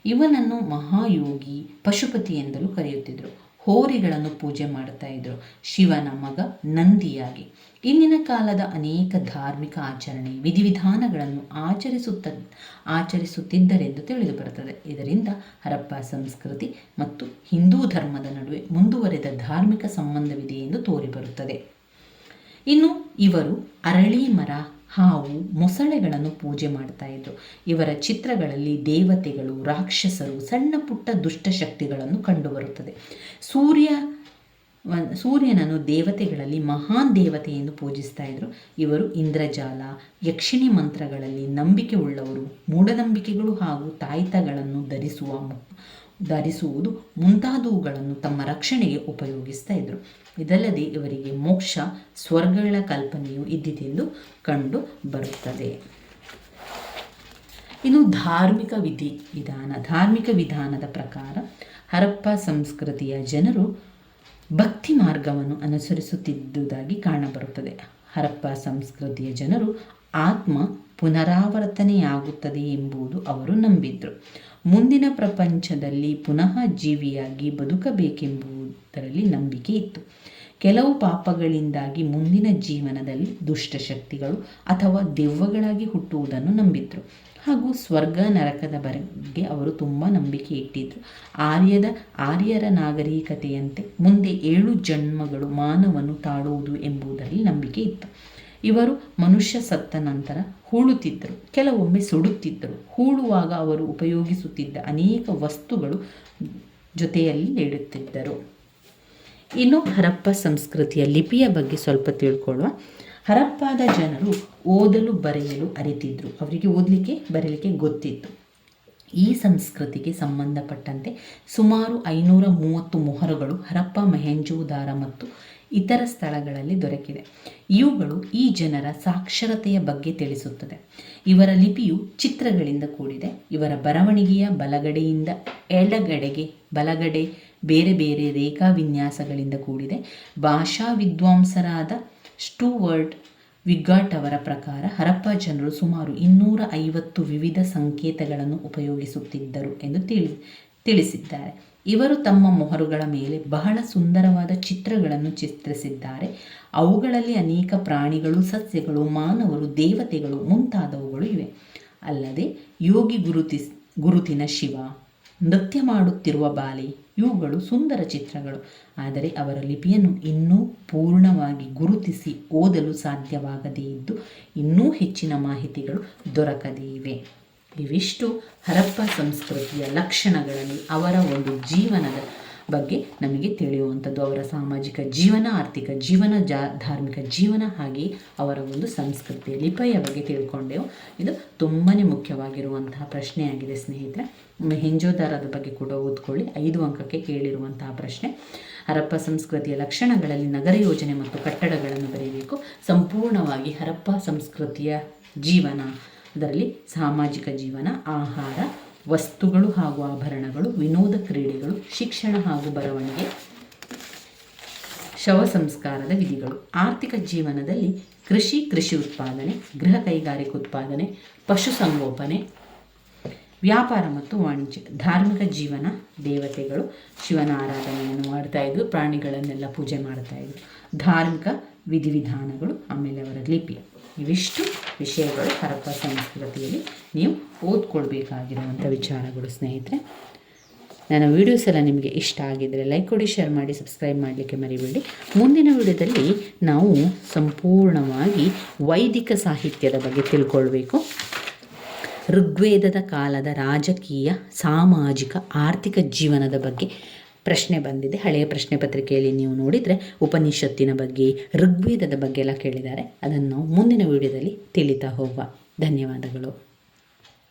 ಇವನನ್ನು ಮಹಾಯೋಗಿ, ಪಶುಪತಿ ಎಂದಲೂ ಕರೆಯುತ್ತಿದ್ದರು. ಹೋರಿಗಳನ್ನು ಪೂಜೆ ಮಾಡ್ತಾ ಇದ್ರು, ಶಿವನ ಮಗ ನಂದಿಯಾಗಿ. ಇಂದಿನ ಕಾಲದ ಅನೇಕ ಧಾರ್ಮಿಕ ಆಚರಣೆ ವಿಧಿವಿಧಾನಗಳನ್ನು ಆಚರಿಸುತ್ತಿದ್ದರೆಂದು ತಿಳಿದು ಬರುತ್ತದೆ. ಇದರಿಂದ ಹರಪ್ಪ ಸಂಸ್ಕೃತಿ ಮತ್ತು ಹಿಂದೂ ಧರ್ಮದ ನಡುವೆ ಮುಂದುವರೆದ ಧಾರ್ಮಿಕ ಸಂಬಂಧವಿದೆ ಎಂದು ತೋರಿಬರುತ್ತದೆ. ಇನ್ನು ಇವರು ಅರಳಿ ಮರ, ಹಾವು, ಮೊಸಳೆಗಳನ್ನು ಪೂಜೆ ಮಾಡ್ತಾ ಇದ್ರು. ಇವರ ಚಿತ್ರಗಳಲ್ಲಿ ದೇವತೆಗಳು, ರಾಕ್ಷಸರು, ಸಣ್ಣ ಪುಟ್ಟ ದುಷ್ಟಶಕ್ತಿಗಳನ್ನು ಕಂಡುಬರುತ್ತದೆ. ಸೂರ್ಯನನ್ನು ದೇವತೆಗಳಲ್ಲಿ ಮಹಾನ್ ದೇವತೆ ಎಂದು ಪೂಜಿಸ್ತಾ ಇದ್ರು. ಇವರು ಇಂದ್ರಜಾಲ, ಯಕ್ಷಿಣಿ ಮಂತ್ರಗಳಲ್ಲಿ ನಂಬಿಕೆ ಉಳ್ಳವರು. ಮೂಢನಂಬಿಕೆಗಳು ಹಾಗೂ ತಾಯ್ತಗಳನ್ನು ಧರಿಸುವುದು ಮುಂತಾದವುಗಳನ್ನು ತಮ್ಮ ರಕ್ಷಣೆಗೆ ಉಪಯೋಗಿಸ್ತಾ ಇದ್ರು. ಇದಲ್ಲದೆ ಇವರಿಗೆ ಮೋಕ್ಷ, ಸ್ವರ್ಗಗಳ ಕಲ್ಪನೆಯು ಇದ್ದಿತೆಂದು ಕಂಡು ಬರುತ್ತದೆ. ಇನ್ನು ಧಾರ್ಮಿಕ ವಿಧಾನದ ಪ್ರಕಾರ ಹರಪ್ಪ ಸಂಸ್ಕೃತಿಯ ಜನರು ಭಕ್ತಿ ಮಾರ್ಗವನ್ನು ಅನುಸರಿಸುತ್ತಿದ್ದುದಾಗಿ ಕಾಣಬರುತ್ತದೆ. ಹರಪ್ಪ ಸಂಸ್ಕೃತಿಯ ಜನರು ಆತ್ಮ ಪುನರಾವರ್ತನೆಯಾಗುತ್ತದೆ ಎಂಬುದು ಅವರು ನಂಬಿದ್ರು. ಮುಂದಿನ ಪ್ರಪಂಚದಲ್ಲಿ ಪುನಃ ಜೀವಿಯಾಗಿ ಬದುಕಬೇಕೆಂಬುದರಲ್ಲಿ ನಂಬಿಕೆ ಇತ್ತು. ಕೆಲವು ಪಾಪಗಳಿಂದಾಗಿ ಮುಂದಿನ ಜೀವನದಲ್ಲಿ ದುಷ್ಟಶಕ್ತಿಗಳು ಅಥವಾ ದೆವ್ವಗಳಾಗಿ ಹುಟ್ಟುವುದನ್ನು ನಂಬಿದ್ರು. ಹಾಗೂ ಸ್ವರ್ಗ ನರಕದ ಬಗ್ಗೆ ಅವರು ತುಂಬ ನಂಬಿಕೆ ಇಟ್ಟಿದ್ರು. ಆರ್ಯರ ನಾಗರಿಕತೆಯಂತೆ ಮುಂದೆ 7 ಜನ್ಮಗಳು ಮಾನವನು ತಾಳುವುದು ಎಂಬುದರಲ್ಲಿ ನಂಬಿಕೆ ಇತ್ತು. ಇವರು ಮನುಷ್ಯ ಸತ್ತ ನಂತರ ಹೂಳುತ್ತಿದ್ದರು, ಕೆಲವೊಮ್ಮೆ ಸುಡುತ್ತಿದ್ದರು. ಹೂಳುವಾಗ ಅವರು ಉಪಯೋಗಿಸುತ್ತಿದ್ದ ಅನೇಕ ವಸ್ತುಗಳು ಜೊತೆಯಲ್ಲಿ ನೀಡುತ್ತಿದ್ದರು. ಇನ್ನು ಹರಪ್ಪ ಸಂಸ್ಕೃತಿಯ ಲಿಪಿಯ ಬಗ್ಗೆ ಸ್ವಲ್ಪ ತಿಳ್ಕೊಳ್ಳುವ. ಹರಪ್ಪಾದ ಜನರು ಓದಲು ಬರೆಯಲು ಅರಿತಿದ್ರು. ಅವರಿಗೆ ಓದಲಿಕ್ಕೆ ಬರೆಯಲಿಕ್ಕೆ ಗೊತ್ತಿತ್ತು. ಈ ಸಂಸ್ಕೃತಿಗೆ ಸಂಬಂಧಪಟ್ಟಂತೆ ಸುಮಾರು 530 ಮೊಹರುಗಳು ಹರಪ್ಪ, ಮೊಹೆಂಜೋದಾರ ಮತ್ತು ಇತರ ಸ್ಥಳಗಳಲ್ಲಿ ದೊರಕಿದೆ. ಇವುಗಳು ಈ ಜನರ ಸಾಕ್ಷರತೆಯ ಬಗ್ಗೆ ತಿಳಿಸುತ್ತದೆ. ಇವರ ಲಿಪಿಯು ಚಿತ್ರಗಳಿಂದ ಕೂಡಿದೆ. ಇವರ ಬರವಣಿಗೆಯ ಬಲಗಡೆಯಿಂದ ಬಲಗಡೆ ಬೇರೆ ಬೇರೆ ರೇಖಾ ವಿನ್ಯಾಸಗಳಿಂದ ಕೂಡಿದೆ. ಭಾಷಾ ವಿದ್ವಾಂಸರಾದ ಸ್ಟುವರ್ಟ್ ವಿಗ್ಗಾಟ್ ಅವರ ಪ್ರಕಾರ ಹರಪ್ಪ ಜನರು ಸುಮಾರು 250 ವಿವಿಧ ಸಂಕೇತಗಳನ್ನು ಉಪಯೋಗಿಸುತ್ತಿದ್ದರು ಎಂದು ತಿಳಿಸಿದ್ದಾರೆ. ಇವರು ತಮ್ಮ ಮೊಹರುಗಳ ಮೇಲೆ ಬಹಳ ಸುಂದರವಾದ ಚಿತ್ರಗಳನ್ನು ಚಿತ್ರಿಸಿದ್ದಾರೆ. ಅವುಗಳಲ್ಲಿ ಅನೇಕ ಪ್ರಾಣಿಗಳು, ಸಸ್ಯಗಳು, ಮಾನವರು, ದೇವತೆಗಳು ಮುಂತಾದವುಗಳು ಇವೆ. ಅಲ್ಲದೆ ಯೋಗಿ ಗುರುತಿನ ಶಿವ, ನೃತ್ಯ ಮಾಡುತ್ತಿರುವ ಬಾಲೆ, ಇವುಗಳು ಸುಂದರ ಚಿತ್ರಗಳು. ಆದರೆ ಅವರ ಲಿಪಿಯನ್ನು ಇನ್ನೂ ಪೂರ್ಣವಾಗಿ ಗುರುತಿಸಿ ಓದಲು ಸಾಧ್ಯವಾಗದೇ ಇದ್ದು ಇನ್ನೂ ಹೆಚ್ಚಿನ ಮಾಹಿತಿಗಳು ದೊರಕದೇ ಇವೆ. ಇವಿಷ್ಟು ಹರಪ್ಪ ಸಂಸ್ಕೃತಿಯ ಲಕ್ಷಣಗಳಲ್ಲಿ ಅವರ ಒಂದು ಜೀವನದ ಬಗ್ಗೆ ನಮಗೆ ತಿಳಿಯುವಂಥದ್ದು. ಅವರ ಸಾಮಾಜಿಕ ಜೀವನ, ಆರ್ಥಿಕ ಜೀವನ, ಧಾರ್ಮಿಕ ಜೀವನ, ಹಾಗೆಯೇ ಅವರ ಒಂದು ಸಂಸ್ಕೃತಿಯ ಲಿಪಿಯ ಬಗ್ಗೆ ತಿಳ್ಕೊಂಡೆವು. ಇದು ತುಂಬಾ ಮುಖ್ಯವಾಗಿರುವಂತಹ ಪ್ರಶ್ನೆಯಾಗಿದೆ ಸ್ನೇಹಿತರೆ. ಮೊಹೆಂಜೋದಾರದ ಬಗ್ಗೆ ಕೂಡ ಓದ್ಕೊಳ್ಳಿ. 5 ಅಂಕಕ್ಕೆ ಕೇಳಿರುವಂತಹ ಪ್ರಶ್ನೆ. ಹರಪ್ಪ ಸಂಸ್ಕೃತಿಯ ಲಕ್ಷಣಗಳಲ್ಲಿ ನಗರ ಯೋಜನೆ ಮತ್ತು ಕಟ್ಟಡಗಳನ್ನು ಬರೆಯಬೇಕು. ಸಂಪೂರ್ಣವಾಗಿ ಹರಪ್ಪ ಸಂಸ್ಕೃತಿಯ ಜೀವನ, ಅದರಲ್ಲಿ ಸಾಮಾಜಿಕ ಜೀವನ, ಆಹಾರ, ವಸ್ತುಗಳು ಹಾಗೂ ಆಭರಣಗಳು, ವಿನೋದ ಕ್ರೀಡೆಗಳು, ಶಿಕ್ಷಣ ಹಾಗೂ ಬರವಣಿಗೆ, ಶವ ಸಂಸ್ಕಾರದ ವಿಧಿಗಳು. ಆರ್ಥಿಕ ಜೀವನದಲ್ಲಿ ಕೃಷಿ ಉತ್ಪಾದನೆ, ಗೃಹ ಕೈಗಾರಿಕಾ ಉತ್ಪಾದನೆ, ಪಶುಸಂಗೋಪನೆ, ವ್ಯಾಪಾರ ಮತ್ತು ವಾಣಿಜ್ಯ. ಧಾರ್ಮಿಕ ಜೀವನ, ದೇವತೆಗಳು, ಶಿವನ ಆರಾಧನೆಯನ್ನು ಮಾಡ್ತಾಯಿದ್ರು, ಪ್ರಾಣಿಗಳನ್ನೆಲ್ಲ ಪೂಜೆ ಮಾಡ್ತಾಯಿದ್ರು. ಧಾರ್ಮಿಕ ವಿಧಿವಿಧಾನಗಳು, ಆಮೇಲೆ ಅವರ ಲಿಪಿ. ಇವಿಷ್ಟು ವಿಷಯಗಳು ಹರಪ್ಪ ಸಂಸ್ಕೃತಿಯಲ್ಲಿ ನೀವು ಓದ್ಕೊಳ್ಬೇಕಾಗಿರುವಂಥ ವಿಚಾರಗಳು ಸ್ನೇಹಿತರೆ. ನನ್ನ ವೀಡಿಯೋಸ್ ಎಲ್ಲ ನಿಮಗೆ ಇಷ್ಟ ಆಗಿದ್ದರೆ ಲೈಕ್ ಕೊಡಿ, ಶೇರ್ ಮಾಡಿ, ಸಬ್ಸ್ಕ್ರೈಬ್ ಮಾಡಲಿಕ್ಕೆ ಮರಿಬೇಡಿ. ಮುಂದಿನ ವಿಡಿಯೋದಲ್ಲಿ ನಾವು ಸಂಪೂರ್ಣವಾಗಿ ವೈದಿಕ ಸಾಹಿತ್ಯದ ಬಗ್ಗೆ ತಿಳ್ಕೊಳ್ಬೇಕು. ಋಗ್ವೇದದ ಕಾಲದ ರಾಜಕೀಯ, ಸಾಮಾಜಿಕ, ಆರ್ಥಿಕ ಜೀವನದ ಬಗ್ಗೆ ಪ್ರಶ್ನೆ ಬಂದಿದೆ. ಹಳೆಯ ಪ್ರಶ್ನೆ ಪತ್ರಿಕೆಯಲ್ಲಿ ನೀವು ನೋಡಿದರೆ ಉಪನಿಷತ್ತಿನ ಬಗ್ಗೆ, ಋಗ್ವೇದದ ಬಗ್ಗೆ ಎಲ್ಲ ಕೇಳಿದ್ದಾರೆ. ಅದನ್ನು ನಾವು ಮುಂದಿನ ವಿಡಿಯೋದಲ್ಲಿ ತಿಳಿತಾ ಹೋಗುವ. ಧನ್ಯವಾದಗಳು.